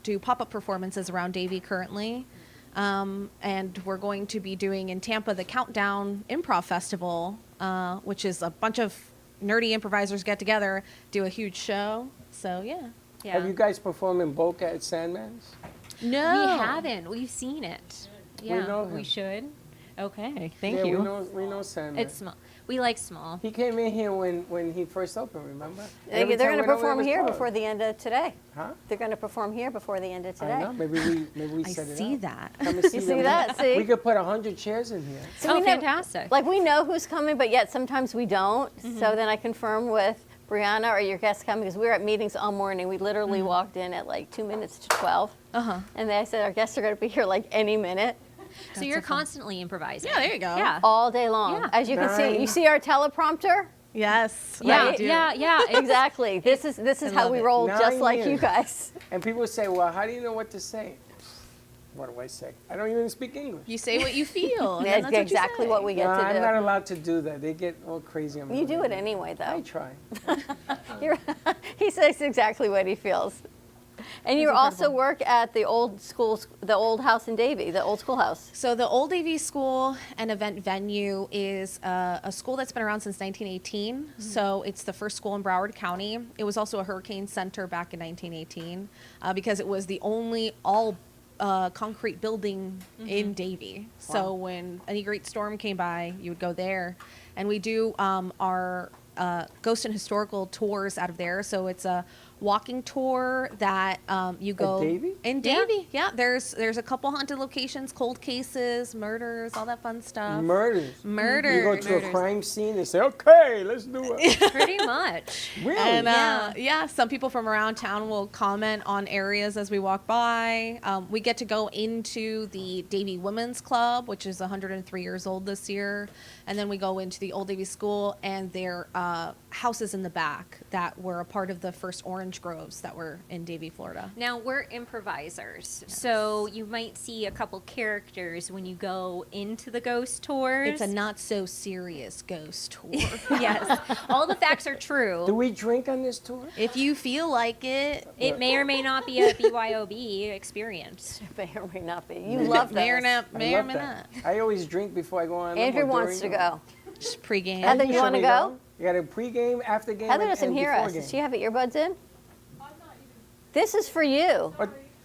do pop-up performances around Davie currently. And we're going to be doing in Tampa the Countdown Improv Festival, which is a bunch of nerdy improvisers get together, do a huge show. So yeah. Have you guys performed in Boca at Sandman's? No, We haven't. We've seen it. Yeah, know him. we should. Okay, Yeah, thank you. We know Sandman. It's small. We like small. He came in here when he first opened, remember? They're Every going time to we went over, perform it was here closed. before the end of today. Huh? They're going to perform here before the end of today. I know. Maybe we I set it see up. that. Come and You see see them. that? See? We could put 100 chairs in here. So we know- fantastic. Like we know who's coming, but yet sometimes we don't. So then I confirm with Brianna, are your guests coming? Because we were at meetings all morning. We literally walked in at like 2 minutes to 12. And I said, our guests are going to be here like any minute. So you're constantly improvising. Yeah, there you go. Yeah. All day long. Yeah. As you can see. You see our teleprompter? Yes. Yeah, Right? yeah. Exactly. This is how love we it. roll, 9 just like you years. guys. And people say, well, how do you know what to say? what do I say? I don't even speak English. You say what you feel. and That's that's what you exactly say. what we get No, to I'm do. not allowed to do that. They get all crazy on me. You do it anyway, though. I try. He says exactly what he feels. And you also work at the old school, the old house in Davie, the old schoolhouse. So the Old Davie School and Event Venue is a school that's been around since 1918. So it's the first school in Broward County. It was also a hurricane center back in 1918 because it was the only all concrete building in Davie. So when any great storm came by, you would go there. And we do our ghost and historical tours out of there. So it's a walking tour that you go Davie? in Davie. Yeah, there's a couple haunted locations, cold cases, murders, all that fun stuff. Murders. Murders. You go to a crime scene and say, okay, let's do it. Pretty much. Really? And yeah, some people from around town will comment on areas as we walk by. We get to go into the Davie Women's Club, which is 103 years old this year. And then we go into the Old Davie School and their houses in the back that were a part of the first orange groves that were in Davie, Florida. Now, we're improvisers, so you might see a couple characters when you go into the ghost tours. It's a not so serious ghost tour. Yes, all the facts are true. Do we drink on this tour? If you feel like it. It may or may not be a BYOB experience. May or may not be. You love May or those. not. May or may that. not. I always drink before I go on. Andrew or wants to during. go. Just pregame. Heather, you want to go? You got a pregame, after game, Heather and doesn't hear before us. game. Does she have earbuds in? This is for you.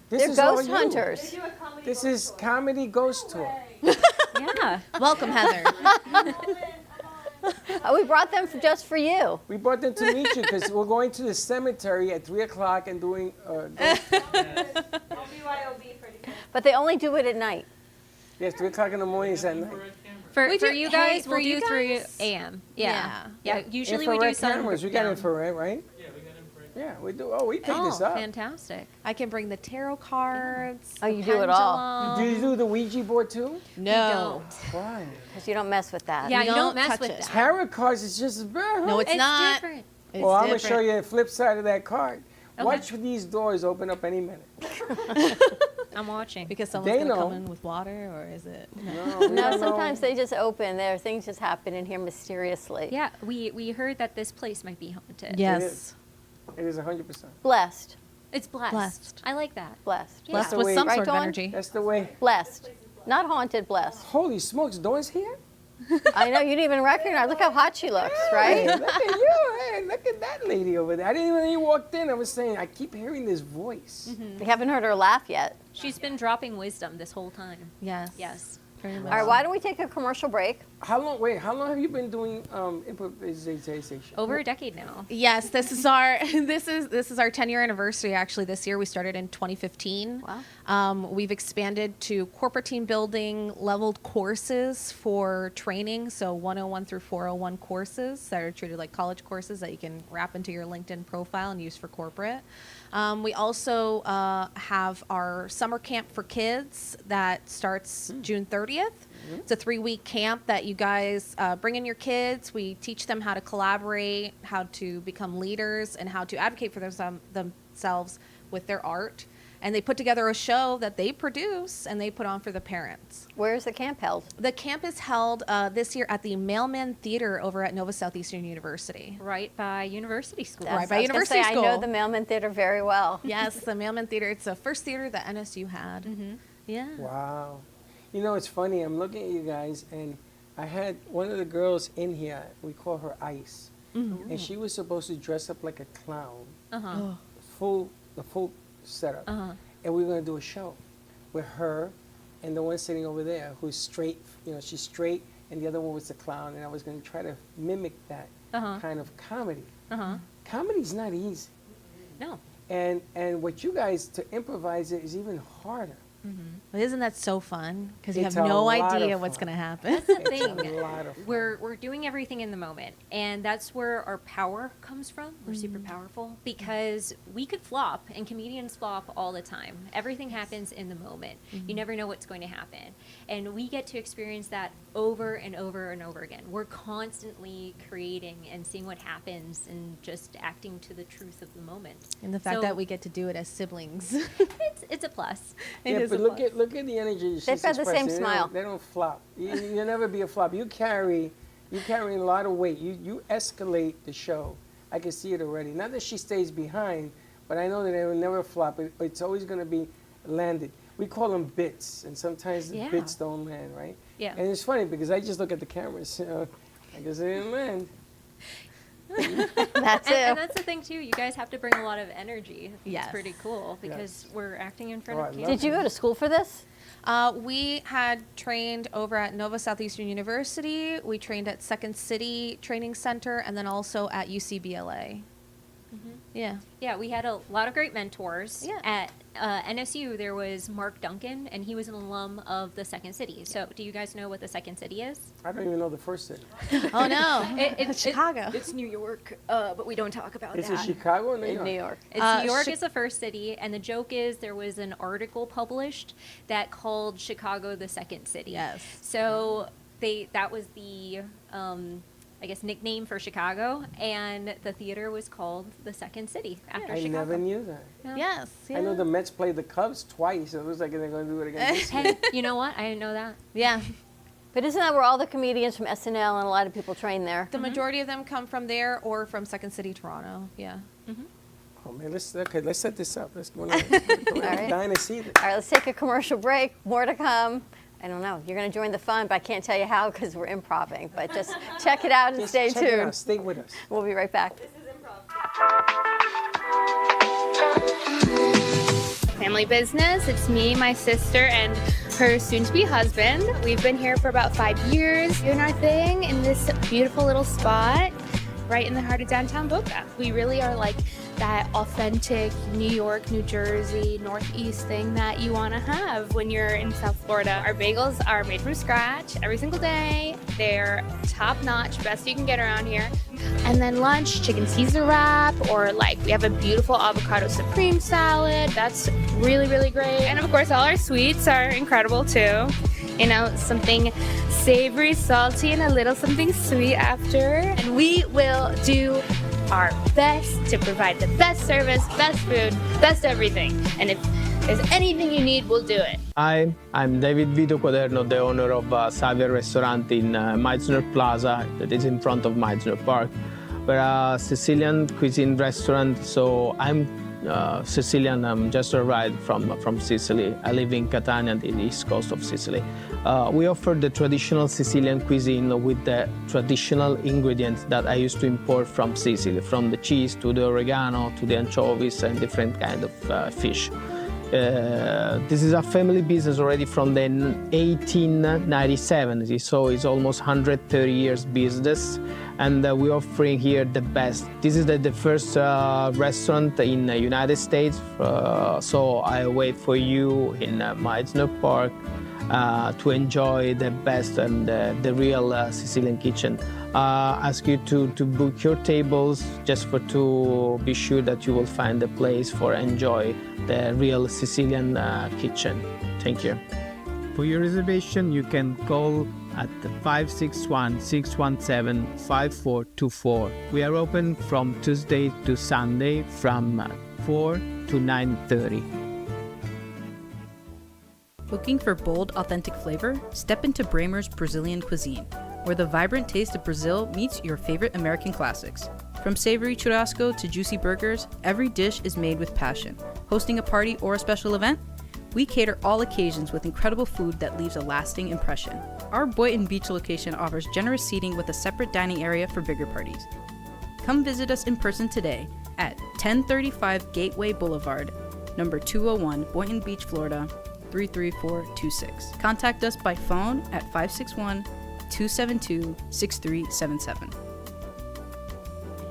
This They're is all ghost you. hunters. This is comedy ghost tour. Yeah. Welcome, Heather. We brought them just for you. We brought them to meet you because we're going to the cemetery at 3 o'clock and doing ghost But they only do it at night. Yes, 3 o'clock in the morning is at night. For We do- you guys, hey, we'll for you do 3 guys? a.m. Yeah. Yeah. Usually we do Infrared some. cameras. We got yeah. infrared, right? Yeah, we do. Oh, we pick Oh, this up. fantastic. I can bring the tarot cards. Oh, the you do it all. pendulum. Do you do the Ouija board too? No. Why? Because you don't mess with that. Yeah, you don't don't mess touch with it. that. Tarot cards is just bad. No, it's not. different. It's Well, I'm going to different. show you the flip side of that card. Okay. Watch these doors open up any minute. I'm watching. Because someone's They going to know. come in with water, or is it? No, we No, don't sometimes know. they just open. There, things just happen in here mysteriously. Yeah, we heard that this place might be haunted. Yes. It is 100%. Blessed. It's blessed. Blessed. I like that. Blessed. Yeah. Blessed the with way- some Right, sort of Dawn? energy. That's the way. Blessed. Not haunted, blessed. Holy smokes, Dawn's here? I know, you didn't even recognize. Look how hot she looks, Hey, right? look at you. Hey, look at that lady over there. I didn't even know you walked in. I was saying, I keep hearing this voice. We haven't heard her laugh yet. She's been dropping wisdom this whole time. Yes. Yes. Very much. All right, why don't we take a commercial break? How long have you been doing improvisation? Over a decade now. Yes, this is our this is our 10-year anniversary. Actually, this year we started in 2015. Wow. We've expanded to corporate team building, leveled courses for training, so 101 through 401 courses that are treated like college courses that you can wrap into your LinkedIn profile and use for corporate. We also have our summer camp for kids that starts June 30th. It's a 3-week camp that you guys bring in your kids. We teach them how to collaborate, how to become leaders, and how to advocate for themselves with their art. And they put together a show that they produce and they put on for the parents. Where is the camp held? The camp is held this year at the Mailman Theater over at Nova Southeastern University. Right by University School. Right by I was gonna University say, School. I know the Mailman Theater very well. Yes, the Mailman Theater. It's the first theater that NSU had. Yeah. Wow. You know, it's funny. I'm looking at you guys, and I had one of the girls in here. We call her Ice. And she was supposed to dress up like a clown. Uh-huh. The full setup. And we were going to do a show with her and the one sitting over there who's straight. You know, she's straight, and the other one was the clown. And I was going to try to mimic that kind of comedy. Comedy's not easy. No. And what you guys, to improvise it is even harder. But isn't that so fun? Because you It's have a no lot idea of what's fun. going to happen. That's the It's thing. a lot of fun. We're doing everything in the moment, and that's where our power comes from. We're super powerful because we could flop, and comedians flop all the time. Everything happens in the moment. You never know what's going to happen, and we get to experience that over and over and over again. We're constantly creating and seeing what happens and just acting to the truth of the moment. And the fact that we get to do it as siblings. It's a plus. Yeah, but look at the energy. They've got the same smile. They don't flop. You'll never be a flop. You carry a lot of weight. You escalate the show. I can see it already. Not that she stays behind, but I know that it will never flop. It's always going to be landed. We call them bits, and sometimes the bits don't land, right? Yeah. And it's funny because I just look at the cameras. I guess they didn't land. That's it. And that's the thing too. You guys have to bring a lot of energy. Yes. It's pretty cool because we're acting in front Oh, of I kids. love Did you go to school for this? We had trained over at Nova Southeastern University. We trained at Second City Training Center, and then also at UCBLA. Yeah. Yeah, we had a lot of great mentors. Yeah. At NSU, there was Mark Duncan, and he was an alum of the Second City. So, do you guys know what the Second City is? I don't even know the first city. Oh no, It's Chicago. It's New York, but we don't talk about Is that. it Chicago or New In York? New York. It's New York is the first city, and the joke is there was an article published that called Chicago the Second City. Yes. So that was the I guess nickname for Chicago, and the theater was called the Second City after I Chicago. never knew that. Yeah. Yes. I know the Mets played the Cubs twice. It looks like they're going to do it again this year. Hey, you know what? I didn't know that. Yeah. But isn't that where all the comedians from SNL and a lot of people train there? The majority of them come from there or from Second City, Toronto. Yeah. Oh man, let's set this up. Let's go. I'm right. dying to see this. All right, let's take a commercial break. More to come. I don't know. You're going to join the fun, but I can't tell you how because we're improving. But just check it out and Just stay check it tuned. out. Stay with us. We'll be right back. Family business. It's me, my sister, and her soon-to-be husband. We've been here for about 5 years doing our thing in this beautiful little spot right in the heart of downtown Boca. We really are like that authentic New York, New Jersey, Northeast thing that you want to have when you're in South Florida. Our bagels are made from scratch every single day. They're top-notch, best you can get around here. And then lunch, chicken Caesar wrap, or like we have a beautiful avocado supreme salad. That's really, really great. And of course, all our sweets are incredible too. You know, something savory, salty, and a little something sweet after. And we will do our best to provide the best service, best food, best everything. And if there's anything you need, we'll do it. Hi, I'm David Vito Quaderno, the owner of Xavier Restaurant in Meisner Plaza that is in front of Meisner Park. We're a Sicilian cuisine restaurant, so I'm Sicilian. I'm just arrived from Sicily. I live in Catania, the east coast of Sicily. We offer the traditional Sicilian cuisine with the traditional ingredients that I used to import from Sicily, from the cheese to the oregano to the anchovies and different kind of fish. This is a family business already from the 1897, so it's almost 130 years business, and we're offering here the best. This is the first restaurant in the United States, so I wait for you in Meisner Park to enjoy the best and the real Sicilian kitchen. Ask you to book your tables just to be sure that you will find a place for enjoy the real Sicilian kitchen. Thank you. For your reservation, you can call at 561-617-5424. We are open from Tuesday to Sunday from 4 to 9:30. Looking for bold, authentic flavor? Step into Bramer's Brazilian cuisine, where the vibrant taste of Brazil meets your favorite American classics. From savory churrasco to juicy burgers, every dish is made with passion. Hosting a party or a special event? We cater all occasions with incredible food that leaves a lasting impression. Our Boynton Beach location offers generous seating with a separate dining area for bigger parties. Come visit us in person today at 1035 Gateway Boulevard, number 201, Boynton Beach, Florida, 33426. Contact us by phone at 561-272-6377.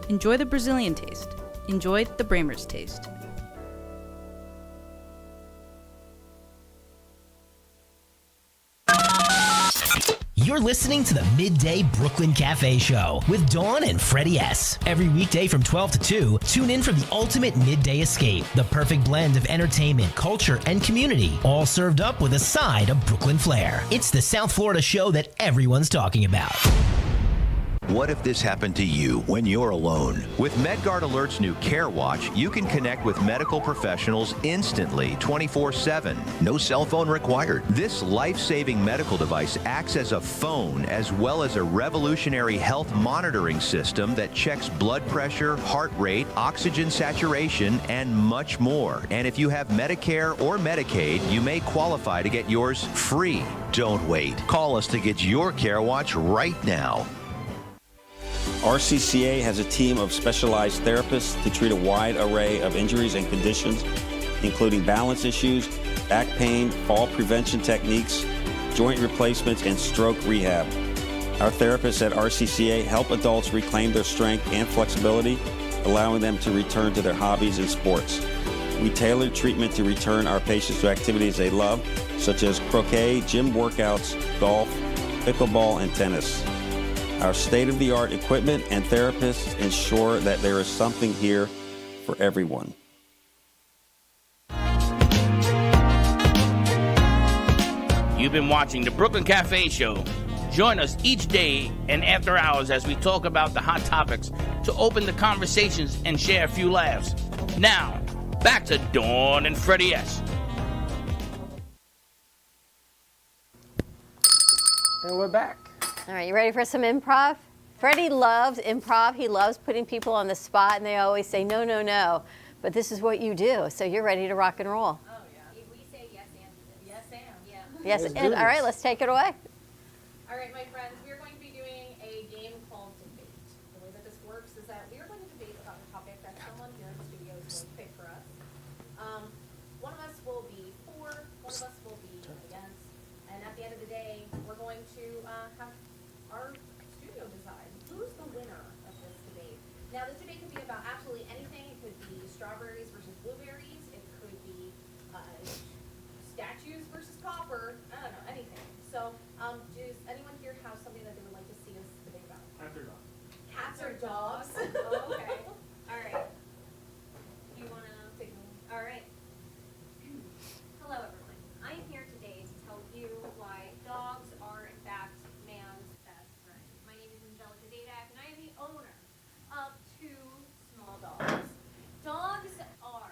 Enjoy the Brazilian taste. Enjoy the Bramer's taste. You're listening to the Midday Brooklyn Cafe Show with Dawn and Freddy S. Every weekday from 12 to 2, tune in for the ultimate midday escape. The perfect blend of entertainment, culture, and community, all served up with a side of Brooklyn flair. It's the South Florida show that everyone's talking about. What if this happened to you when you're alone? With MedGuard Alert's new Care Watch, you can connect with medical professionals instantly, 24/7. No cell phone required. This life-saving medical device acts as a phone as well as a revolutionary health monitoring system that checks blood pressure, heart rate, oxygen saturation, and much more. And if you have Medicare or Medicaid, you may qualify to get yours free. Don't wait. Call us to get your Care Watch right now. RCCA has a team of specialized therapists to treat a wide array of injuries and conditions, including balance issues, back pain, fall prevention techniques, joint replacements, and stroke rehab. Our therapists at RCCA help adults reclaim their strength and flexibility, allowing them to return to their hobbies and sports. We tailor treatment to return our patients to activities they love, such as croquet, gym workouts, golf, pickleball, and tennis. Our state-of-the-art equipment and therapists ensure that there is something here for everyone. You've been watching the Brooklyn Cafe Show. Join us each day and after hours as we talk about the hot topics to open the conversations and share a few laughs. Now, back to Dawn and Freddy S. And we're back. All right, you ready for some improv? Freddie loves improv. He loves putting people on the spot, and they always say, no, no, no. But this is what you do, so you're ready to rock and roll. Oh, yeah. We say yes and. Yes and. Yeah. Yes, and all right, let's take it away. All right, my friends, we are going to be doing a game called Debate. The way that this works is that we are going to debate about a topic that someone here in the studio is going to pick for us. One of us will be for, one of us will be against, and at the end of the day, we're going to have our studio decide who's the winner of this debate. Now, this debate could be about absolutely anything. It could be strawberries versus blueberries. It could be statues versus copper. I don't know, anything. So, does anyone here have something that they would like to see us debate about? Cats or dogs? Cats or dogs? Oh, okay. All right. You want to take All right. Hello, everyone. I am here today to tell you why dogs are, in fact, man's best friend. My name is Angelica Zadak, and I am the owner of 2 small dogs. Dogs are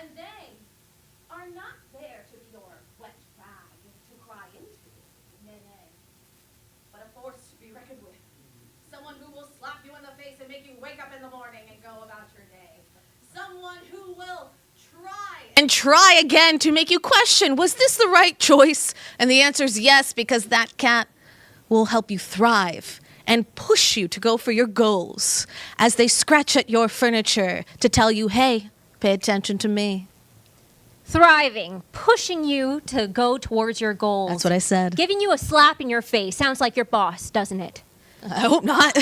And they are not there to be your wet rag to cry into. Nay, but a force to be reckoned with. Someone who will slap you in the face and make you wake up in the morning and go about your day. Someone who will try again to make you question, was this the right choice? And the answer is yes, because that cat will help you thrive and push you to go for your goals as they scratch at your furniture to tell you, hey, pay attention to me. Thriving, pushing you to go towards your goals. That's what I said. Giving you a slap in your face. Sounds like your boss, doesn't it? I hope not.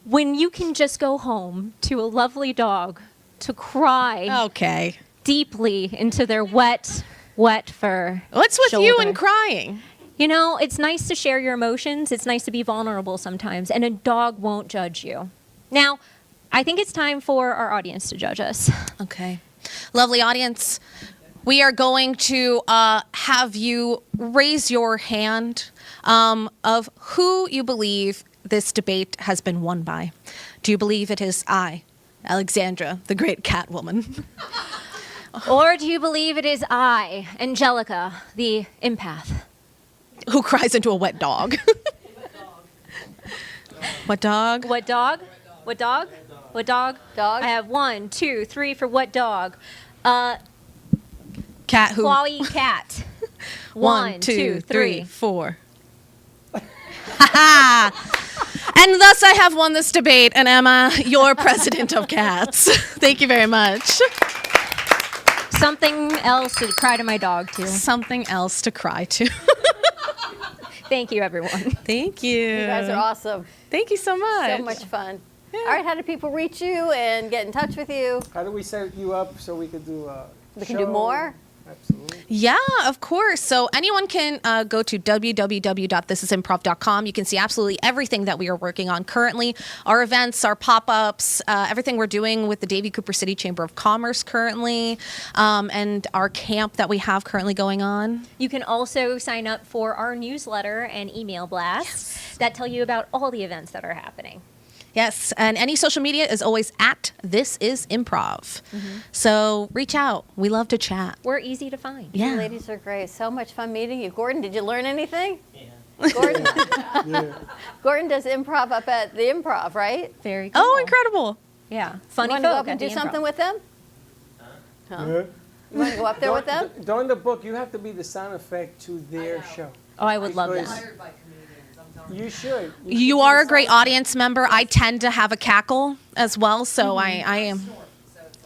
When you can just go home to a lovely dog to cry deeply into their wet fur. What's with shoulder. you and crying? You know, it's nice to share your emotions. It's nice to be vulnerable sometimes, and a dog won't judge you. Now, I think it's time for our audience to judge us. Okay. Lovely audience, we are going to have you raise your hand of who you believe this debate has been won by. Do you believe it is I, Alexandra, the great Catwoman? Or do you believe it is I, Angelica, the empath? Who cries into a wet dog? What dog? What dog? What dog? What dog? Dog. I have 1, 2, 3 for what dog? Cat who? Clawy cat. 1, 2, 3, 4. And thus I have won this debate, and Emma, your president of cats. Thank you very much. Something else to cry to my dog to. Something else to cry to. Thank you, everyone. Thank you. You guys are awesome. Thank you so much. So much fun. Yeah. All right, how do people reach you and get in touch with you? How do we set you up so we could do We can do more? Absolutely. Yeah, of course. So anyone can go to www.thisisimprov.com. You can see absolutely everything that we are working on currently. Our events, our pop-ups, everything we're doing with the Davie Cooper City Chamber of Commerce currently, and our camp that we have currently going on. You can also sign up for our newsletter and email blasts that tell you about all the events that are happening. Yes, and any social media is always at This Is Improv. So reach out. We love to chat. We're easy to find. Yeah. You ladies are great. So much fun meeting you. Gordon, did you learn anything? Yeah. Gordon, Gordon does improv up at the Improv, right? Very cool. Oh, incredible. Yeah. You Funny want to go folk up and at do the something Improv. with them? Huh? You want to go up there with them? During the book, you have to be the sound effect to their show. Oh, I would love Because that. You should. You are a great audience member. I tend to have a cackle as well, so I am.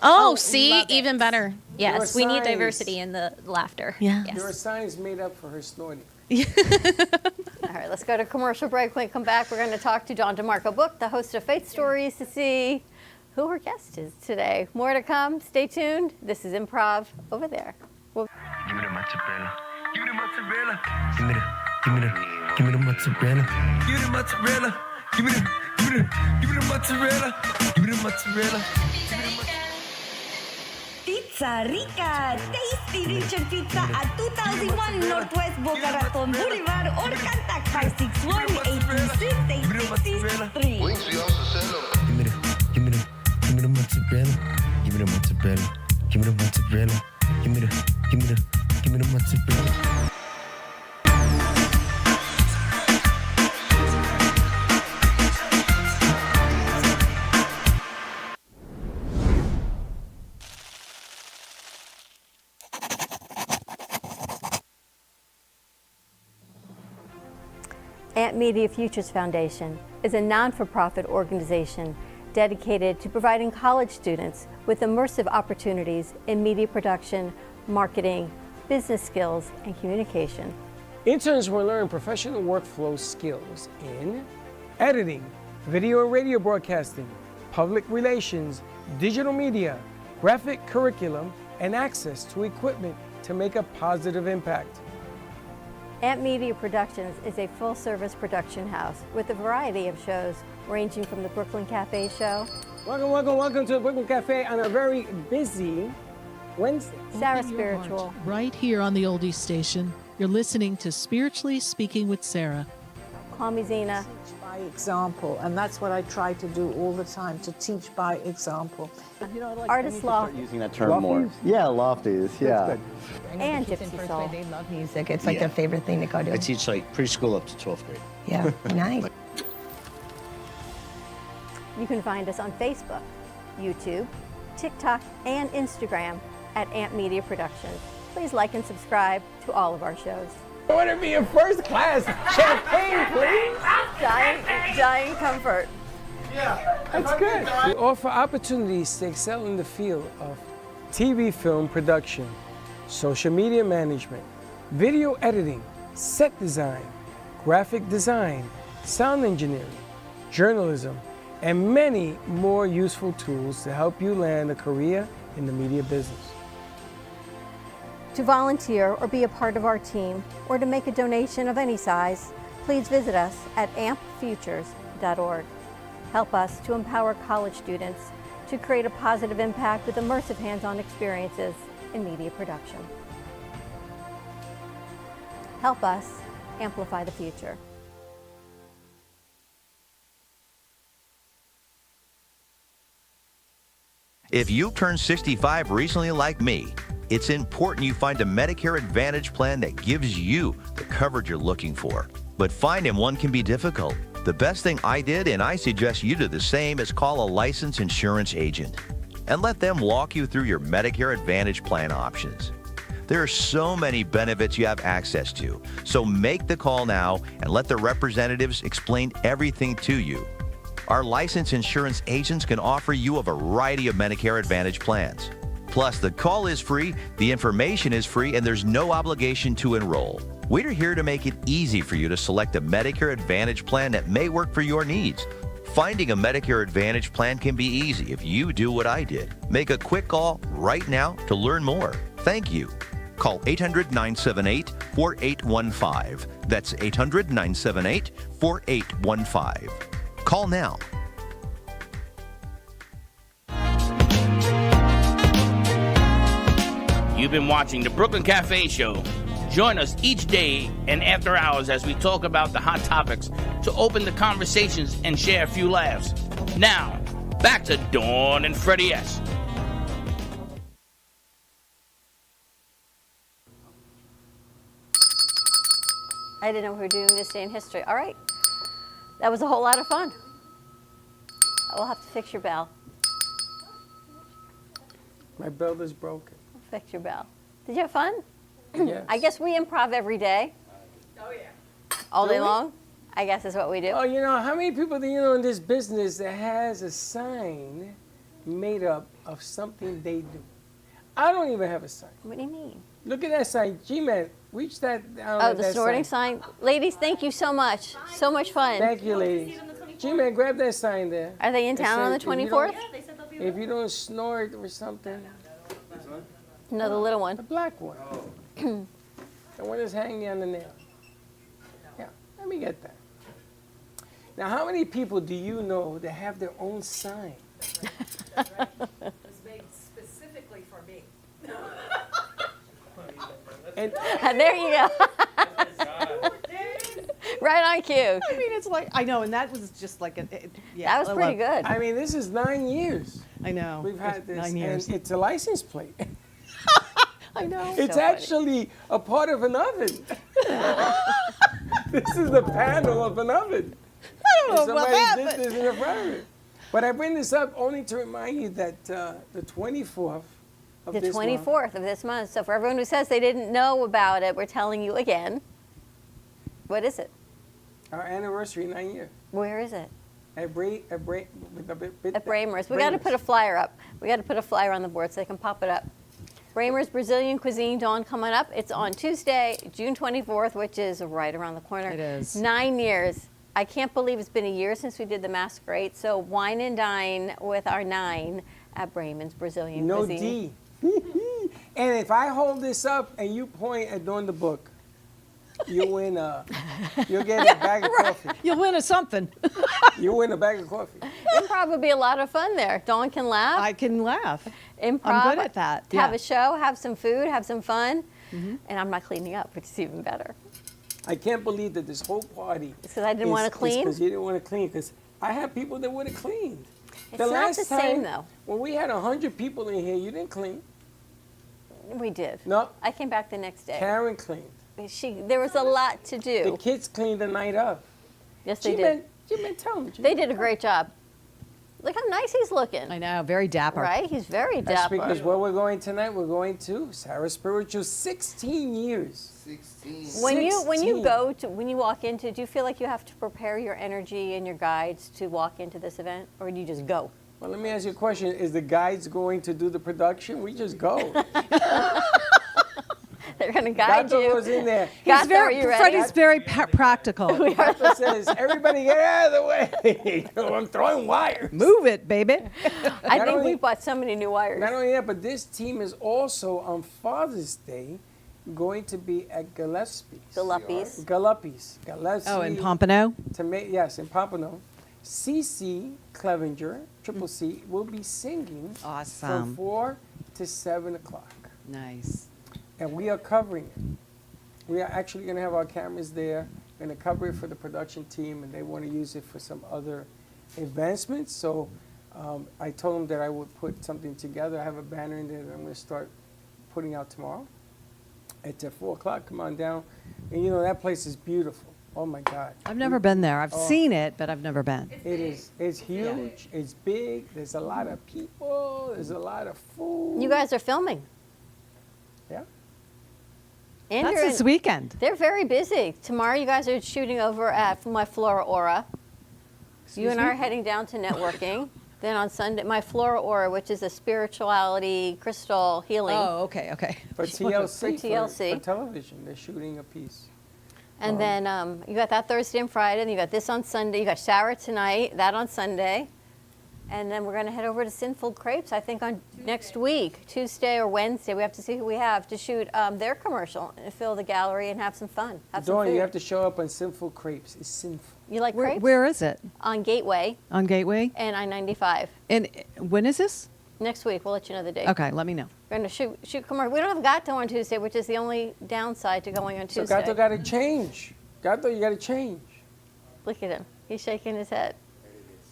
Oh, see, even better. Yes, we need signs. diversity in the laughter. Yeah. Yes. There are signs made up for her snorting. All right, let's go to commercial break. When we come back, we're going to talk to Dawn DeMarco Book, the host of Faith Stories, to see who her guest is today. More to come. Stay tuned. This is Improv over there. Give me the mozzarella. Give me the mozzarella. Give me the mozzarella. Give me the mozzarella. Give me the mozzarella. Give me the mozzarella. Pizza Rica, tasty Richard Pizza at 2001 Northwest Boca Raton Boulevard or contact 561-826-8663. Give me the mozzarella. Give me the mozzarella. Give me the mozzarella. Give me the mozzarella. Ant Media Futures Foundation is a non-for-profit organization dedicated to providing college students with immersive opportunities in media production, marketing, business skills, and communication. Interns will learn professional workflow skills in editing, video and radio broadcasting, public relations, digital media, graphic curriculum, and access to equipment to make a positive impact. Ant Media Productions is a full-service production house with a variety of shows ranging from the Brooklyn Cafe show. Welcome to the Brooklyn Cafe on a very busy Wednesday. Sarah Open your Spiritual. heart. Right here on the Oldies Station, you're listening to Spiritually Speaking with Sarah. Call me Zena. by example, and that's what I try to do all the time, to teach by example. Artist Loft. Using that term more. Yeah, lofties, yeah. And Gypsy Soul. They love music. It's like their favorite thing to go do. I teach like preschool up to 12th grade. Yeah, nice. You can find us on Facebook, YouTube, TikTok, and Instagram at Amp Media Productions. Please like and subscribe to all of our shows. Order me a first class champagne, please. Dying comfort. That's good. We offer opportunities to excel in the field of TV film production, social media management, video editing, set design, graphic design, sound engineering, journalism, and many more useful tools to help you land a career in the media business. To volunteer or be a part of our team, or to make a donation of any size, please visit us at ampfutures.org. Help us to empower college students to create a positive impact with immersive hands-on experiences in media production. Help us amplify the future. If you turned 65 recently like me, it's important you find a Medicare Advantage plan that gives you the coverage you're looking for. But finding one can be difficult. The best thing I did, and I suggest you do the same, is call a licensed insurance agent and let them walk you through your Medicare Advantage plan options. There are so many benefits you have access to, so make the call now and let the representatives explain everything to you. Our licensed insurance agents can offer you a variety of Medicare Advantage plans. Plus, the call is free, the information is free, and there's no obligation to enroll. We're here to make it easy for you to select a Medicare Advantage plan that may work for your needs. Finding a Medicare Advantage plan can be easy if you do what I did. Make a quick call right now to learn more. Thank you. Call 800-978-4815. That's 800-978-4815. Call now. You've been watching the Brooklyn Cafe Show. Join us each day and after hours as we talk about the hot topics to open the conversations and share a few laughs. Now, back to Dawn and Freddy S. I didn't know we were doing this day in history. All right. That was a whole lot of fun. We'll have to fix your bell. My bell is broken. Fix your bell. Did you have fun? Yes. I guess we improv every day. Oh, yeah. All day long? I guess is what we do. Oh, you know, how many people do you know in this business that has a sign made up of something they do? I don't even have a sign. What do you mean? Look at that sign. G-Man, reach that. Oh, the snorting sign. Ladies, thank you so much. So much fun. Thank you, ladies. G-Man, grab that sign there. Are they in town on the 24th? If you don't snort or something. No, the little one. The black one. The one that's hanging on the nail. Yeah, let me get that. Now, how many people do you know that have their own sign? It's made specifically for me. And there you go. Right on cue. I mean, it's like, I know, and that was just like, that was pretty good. I mean, this is 9 years. I know. We've had this. 9 years. And it's a license plate. I know. It's So actually a part of an oven. This is the panel of an oven. I don't know Somebody about did that, this in a front of it. But I bring this up only to remind you that the 24th of The this 24th month, of this month. So for everyone who says they didn't know about it, we're telling you again. What is it? our anniversary, 9 years. Where is it? At Bramers. We got to put a flyer up. We got to put a flyer on the board so they can pop it up. Bramers Brazilian Cuisine Dawn coming up. It's on Tuesday, June 24th, which is right around the corner. It is. 9 years. I can't believe it's been a year since we did the Masquerade. So wine and dine with our 9 at Bramers Brazilian No Cuisine. D. And if I hold this up and you point at Dawn the Book, you win you'll get a bag of coffee. You'll win a something. You win a bag of coffee. Improv would be a lot of fun there. Dawn can laugh. I can laugh. Improv. I'm good at that. Have Yeah. a show, have some food, have some fun. And I'm not cleaning up, which is even better. I can't believe that this whole party. It's because I didn't want to clean? Because you didn't want to clean. Because I have people that would have cleaned. It's not the same, though. When we had 100 people in here, you didn't clean. We did. No. I came back the next day. Karen cleaned. There was a lot to do. The kids cleaned the night of. Yes, they did. Tell them. They did a great job. Look how nice he's looking. I know, very dapper. Right? He's very That's dapper. because where we're going tonight, we're going to Sarah's Spiritual 16 years. When you walk into, do you feel like you have to prepare your energy and your guides to walk into this event, or do you just go? Well, let me ask you a question. Is the guides going to do the production? We just go. They're going to guide Gato you. goes in there. Freddie's very practical. Gato says, everybody get out of the way. I'm throwing wires. Move it, baby. I think we bought so many new wires. Not only that, but this team is also on Father's Day going to be at Gillespie's. Gillespie's. Oh, in Pompano? Yes, in Pompano. CC Clevenger, Triple C, will be singing from 4 to 7 o'clock. Nice. And we are covering it. We are actually going to have our cameras there, going to cover it for the production team, and they want to use it for some other advancements. So I told them that I would put something together. I have a banner in there that I'm going to start putting out tomorrow at 4 o'clock. Come on down. And you know, that place is beautiful. Oh my God. I've never been there. I've seen it, but I've never been. It is. It's huge. It's big. There's a lot of people. There's a lot of food. You guys are filming. Yeah. And That's this weekend. They're very busy. Tomorrow you guys are shooting over at my Flora Aura. You and I are heading down to networking. Then on Sunday, my Flora Aura, which is a spirituality crystal healing. Oh, okay. For TLC. For TLC. For television. They're shooting a piece. And then you got that Thursday and Friday, and you got this on Sunday. You got Sarah tonight, that on Sunday. And then we're going to head over to Sinful Crepes, I think, on next week, Tuesday or Wednesday. We have to see who we have to shoot their commercial and fill the gallery and have some fun. Have some Dawn, food. you have to show up on Sinful Crepes. It's sinful. You like crepes? Where is it? On Gateway. On Gateway? And I-95. And when is this? Next week. We'll let you know the date. Okay, let me know. We're going to shoot commercial. We don't have Gato on Tuesday, which is the only downside to going on Tuesday. So Gato got to change. Gato, you got to change. Look at him. He's shaking his head.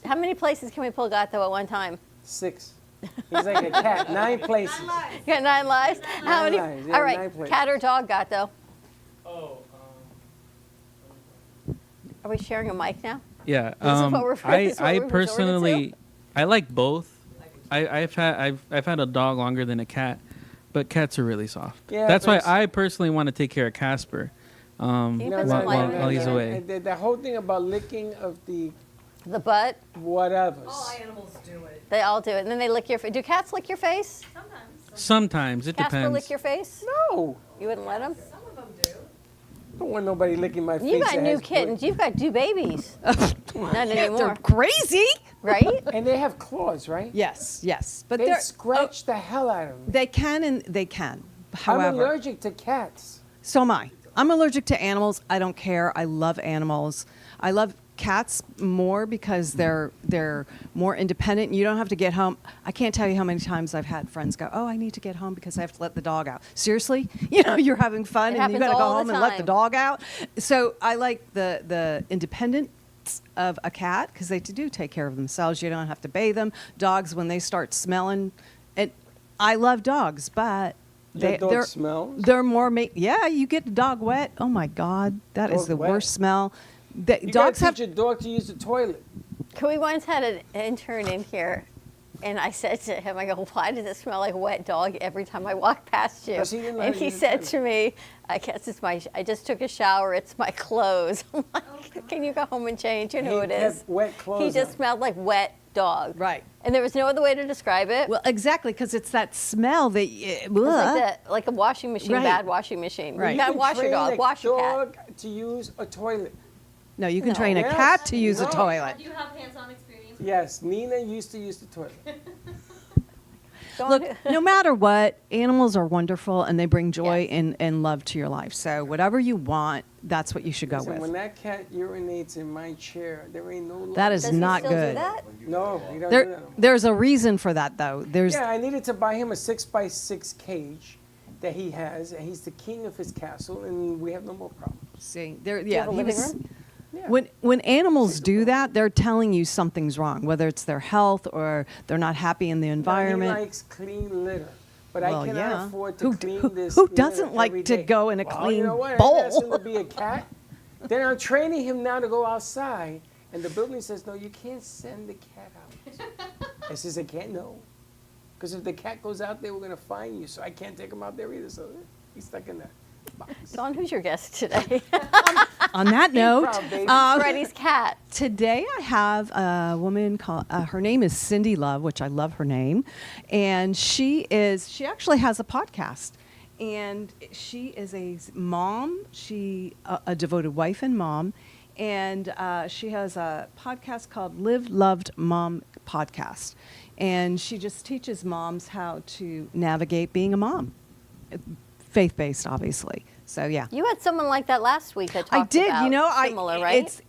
How many places can we pull Gato at one time? 6. He's like a cat. 9 places. You got 9 lives? How many? Lives. Yeah, All right, 9 places. cat or dog, Gato? Oh. Are we sharing a mic now? Yeah. This is what we're I resorting personally, to? I like both. I've had a dog longer than a cat, but cats are really soft. Yeah, That's why but I personally want to take care of Casper while he's away. The whole thing about licking of the butt, whatever. All animals do it. They all do it, and then they lick your face. Do cats lick your face? Sometimes it Casper depends. lick your face? No. You wouldn't let them? Some of them do. I don't want nobody licking my face. You got that new has kittens. You've got 2 babies. Not anymore. They're crazy. Right? And they have claws, right? Yes. But they they're scratch the hell out of me. They can. However, I'm allergic to cats. So am I. I'm allergic to animals. I don't care. I love animals. I love cats more because they're more independent. You don't have to get home. I can't tell you how many times I've had friends go, "Oh, I need to get home because I have to let the dog out." Seriously? You know, you're having fun and you got to go home and let the dog out. So I like the independence of a cat because they do take care of themselves. You don't have to bathe them. Dogs, when they start smelling, and I love dogs, but Dog smells? they're more yeah, you get the dog wet. Oh my God, that is the worst smell. Dogs teach your dog to use the toilet. We once had an intern in here, and I said to him, I go, "Why does it smell like wet dog every time I walk past you?" And he said to me, "I guess it's I just took a shower. It's my clothes." I'm like, "Can you go home and change? You know what it is." Kept wet clothes He just on. smelled like wet dog. Right. And there was no other way to describe it. Well, exactly, because it's that smell that It's like a washing machine, Right. bad washing machine. Right. You gotta wash your dog. Wash your cat. Dog to use a toilet. No, you can train a cat to use a toilet. Do you have hands-on experience? Yes, Nina used to use the toilet. Look, no matter what, animals are wonderful and they bring joy and love to your life. So whatever you want, that's what you should go Listen, with. when that cat urinates in my chair, there ain't no love. That is not good. No, he doesn't do that. There's a reason for that, though. Yeah, I needed to buy him a 6x6 cage that he has, and he's the king of his castle, and we have no more problems. See, there. Do you have a he living was- room? When animals do that, they're telling you something's wrong, whether it's their health or they're not happy in the environment. He likes clean litter, but Well, I cannot yeah. afford to clean this. Who litter doesn't like every to day. go in a Well, clean you know what? bowl? I asked him to be a cat. Then I'm training him now to go outside, and the building says, "No, you can't send the cat out." I says, "I can't, no, because if the cat goes out there, we're gonna fine you. So I can't take him out there either. So he's stuck in there." Dawn, who's your guest today? On that note, Improv, baby. Freddy's cat. Today I have a woman called, her name is Cindy Love, which I love her name. And she actually has a podcast. And she is a mom, a devoted wife and mom. And she has a podcast called Live Loved Mom Podcast. And she just teaches moms how to navigate being a mom. Faith-based, obviously. So yeah. You had someone like that last week that talked I did. about You know, similar, right?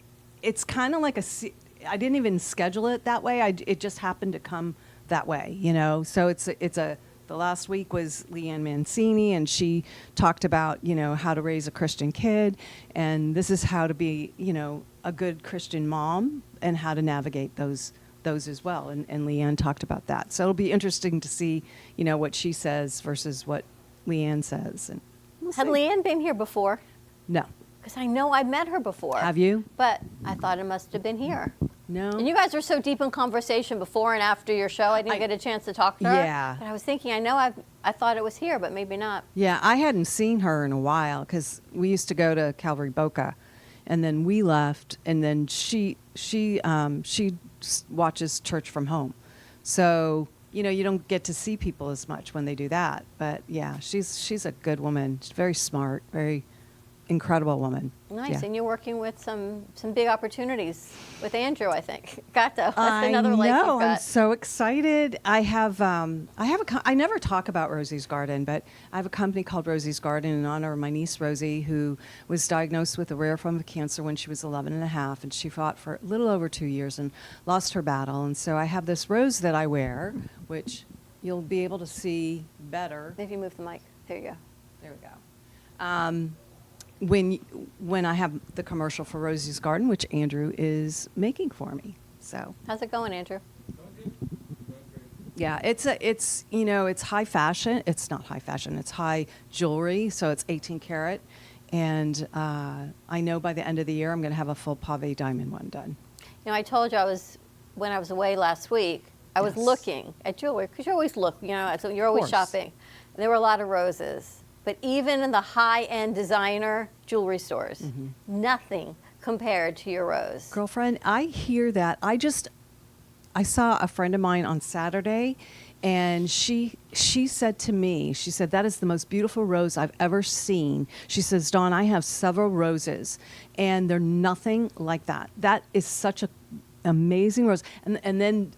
It's kind of like I didn't even schedule it that way. It just happened to come that way. You know, so the last week was Leanne Mancini, and she talked about how to raise a Christian kid, and this is how to be a good Christian mom and how to navigate those as well. And Leanne talked about that. So it'll be interesting to see what she says versus what Leanne says. And Had Leanne been here before? No. Because I know I met her before. Have you? But I thought it must have been here. No. And you guys were so deep in conversation before and after your show, I didn't get a chance to talk to her. Yeah. But I was thinking, I thought it was here, but maybe not. Yeah, I hadn't seen her in a while because we used to go to Calvary Boca, and then we left, and then she watches church from home, so you don't get to see people as much when they do that. But yeah, she's a good woman. She's very smart, very incredible woman. Nice, Yeah. and you're working with some big opportunities with Andrew, I think. Gato, that's I another life you've know. I'm got. so excited. I never talk about Rosie's Garden, but I have a company called Rosie's Garden in honor of my niece Rosie, who was diagnosed with a rare form of cancer when she was 11 and a half, and she fought for a little over 2 years and lost her battle. And so I have this rose that I wear, which you'll be able to see better. If you move the mic, there you go. There we go. When I have the commercial for Rosie's Garden, which Andrew is making for me. So How's it going, Andrew? yeah, it's high fashion. It's not high fashion. It's high jewelry. So it's 18 karat, and I know by the end of the year I'm going to have a full pave diamond one done. I told you when I was away last week, I was looking at jewelry because you always look, so you're always course. shopping. And there were a lot of roses. But even in the high-end designer jewelry stores, nothing compared to your rose. Girlfriend, I hear that. I saw a friend of mine on Saturday, and she said to me, she said, that is the most beautiful rose I've ever seen. She says, Dawn, I have several roses, and they're nothing like that. That is such a amazing rose. And then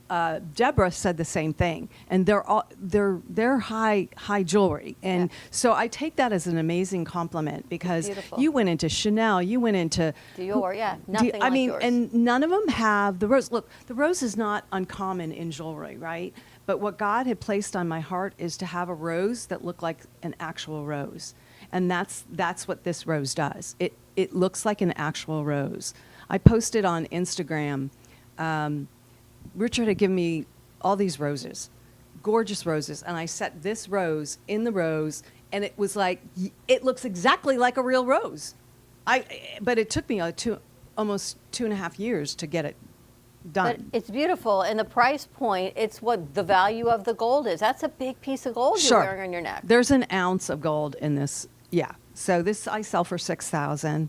Deborah said the same thing. And they're high jewelry. And so I take that as an amazing compliment because you went into Chanel, you went into Dior, nothing like yours. And none of them have the rose. Look, the rose is not uncommon in jewelry, right? But what God had placed on my heart is to have a rose that looked like an actual rose. And that's what this rose does. It looks like an actual rose. I posted on Instagram, Richard had given me all these roses, gorgeous roses, and I set this rose in the rose, and it was like, it looks exactly like a real rose. But it took me almost 2.5 years to get it done. But it's beautiful, and the price point, it's what the value of the gold is. That's a big piece of gold you're wearing on your neck. There's an ounce of gold in this, yeah. So this I sell for $6,000.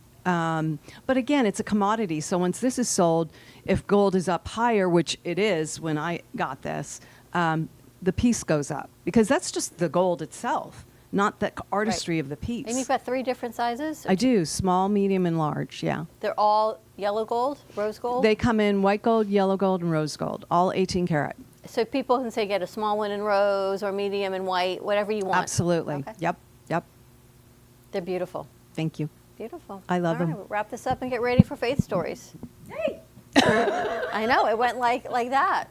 But again, it's a commodity. So once this is sold, if gold is up higher, which it is when I got this, the piece goes up because that's just the gold itself, not the artistry of the piece. And you've got 3 different sizes? I do, small, medium, and large, yeah. They're all yellow gold, rose gold? They come in white gold, yellow gold, and rose gold, all 18 karat. So people can say get a small one in rose or medium in white, whatever you want. Absolutely. Okay. Yep. They're beautiful. Thank you. Beautiful. I love All right, them. we'll wrap this up and get ready for Faith Stories. Hey! I know, it went like that.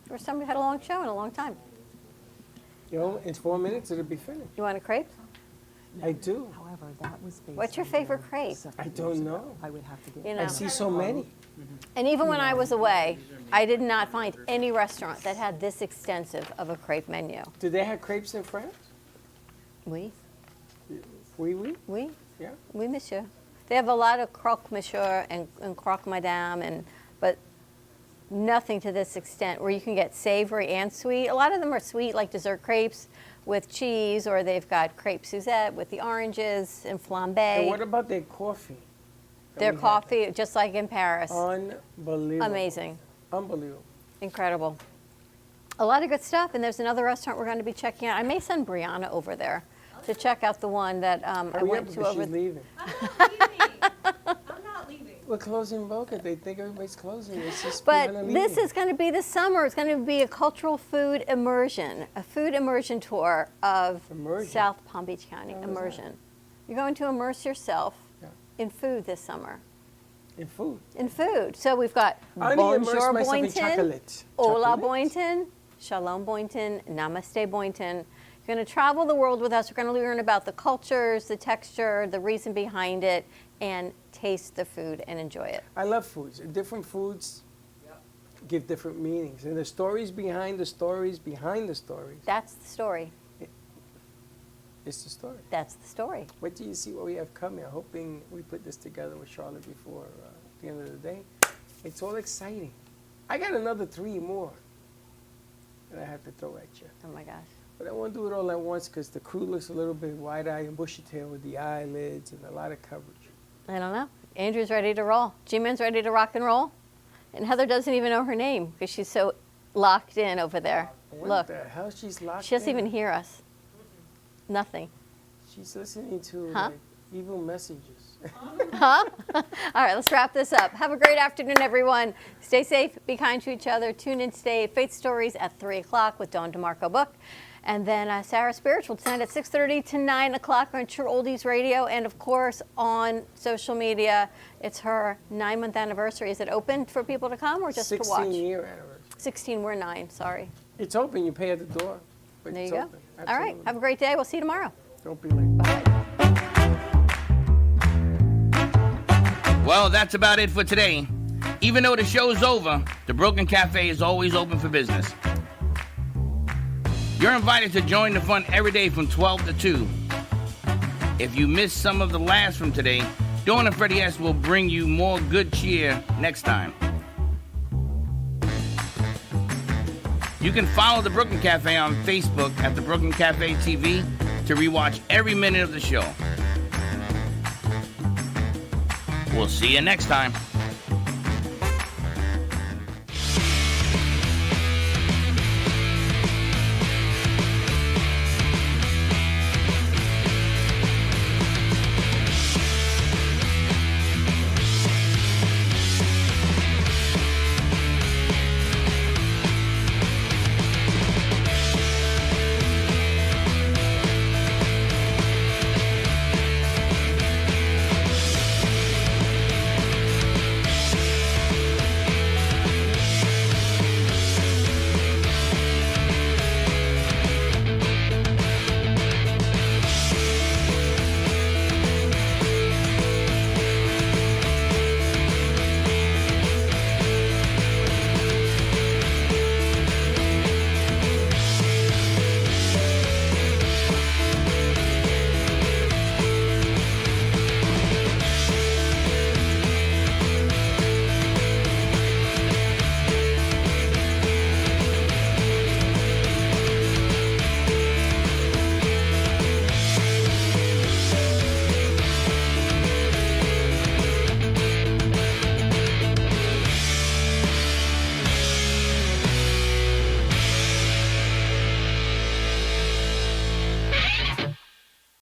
First time we had a long show in a long time. In 4 minutes, it'll be finished. You want a crepe? I do. However, that was based What's your on favorite their crepe? I don't know. I would have to get. You know. I see so many. And even when I was away, I did not find any restaurant that had this extensive of a crepe menu. Do they have crepes in France? Oui. Oui. Oui. Yeah. Oui, monsieur. They have a lot of croque monsieur and croque madame, but nothing to this extent where you can get savory and sweet. A lot of them are sweet, like dessert crepes with cheese, or they've got crepe Suzette with the oranges and flambe. And what about their coffee? Their coffee, just like in Paris. Unbelievable. Amazing. Unbelievable. Incredible. A lot of good stuff, and there's another restaurant we're going to be checking out. I may send Brianna over there to check out the one that I went to over. She's leaving. I'm not leaving. We're closing Boca. They think everybody's closing. It's just But Brianna this leaving. is going to be this summer. It's going to be a cultural food immersion, a food immersion tour of South Palm Beach County. Immersion. You're going to immerse yourself in food this summer. In food. In food. So we've got I only immerse Bonjour myself in Boynton, chocolate. Hola Chocolate? Boynton, Shalom Boynton, Namaste Boynton. You're going to travel the world with us. We're going to learn about the cultures, the texture, the reason behind it, and taste the food and enjoy it. I love foods. Different foods give different meanings. And the stories behind the stories behind the stories. That's the story. It's the story. That's the story. Wait till you see what we have coming. I'm hoping we put this together with Charlotte before the end of the day. It's all exciting. I got another 3 more that I have to throw at you. Oh my gosh. But I won't do it all at once because the crew looks a little bit wide-eyed and bushy-tailed with the eyelids and a lot of coverage. I don't know. Andrew's ready to roll. G-Man's ready to rock and roll. And Heather doesn't even know her name because she's so locked in over there. What Look. the hell? She's locked She doesn't in? even hear us. Nothing. She's listening to Huh? like, evil messages. Huh? All right, let's wrap this up. Have a great afternoon, everyone. Stay safe, be kind to each other. Tune in today at Faith Stories at 3 o'clock with Dawn DeMarco Book. And then Sarah Spiritual tonight at 6:30 to 9 o'clock on True Oldies Radio. And, of course, on social media. It's her 9-month anniversary. Is it open for people to come or just to watch? 16-year anniversary. 16, we're 9, sorry. It's open. You pay at the door. But There it's you go. open. All right, Absolutely. have a great day. We'll see you tomorrow. Don't be late. Well, that's about it for today. Even though the show's over, the Brooklyn Cafe is always open for business. You're invited to join the fun every day from 12 to 2. If you missed some of the laughs from today, Dawn and Freddy S will bring you more good cheer next time. You can follow the Brooklyn Cafe on Facebook at the Brooklyn Cafe TV to rewatch every minute of the show. We'll see you next time.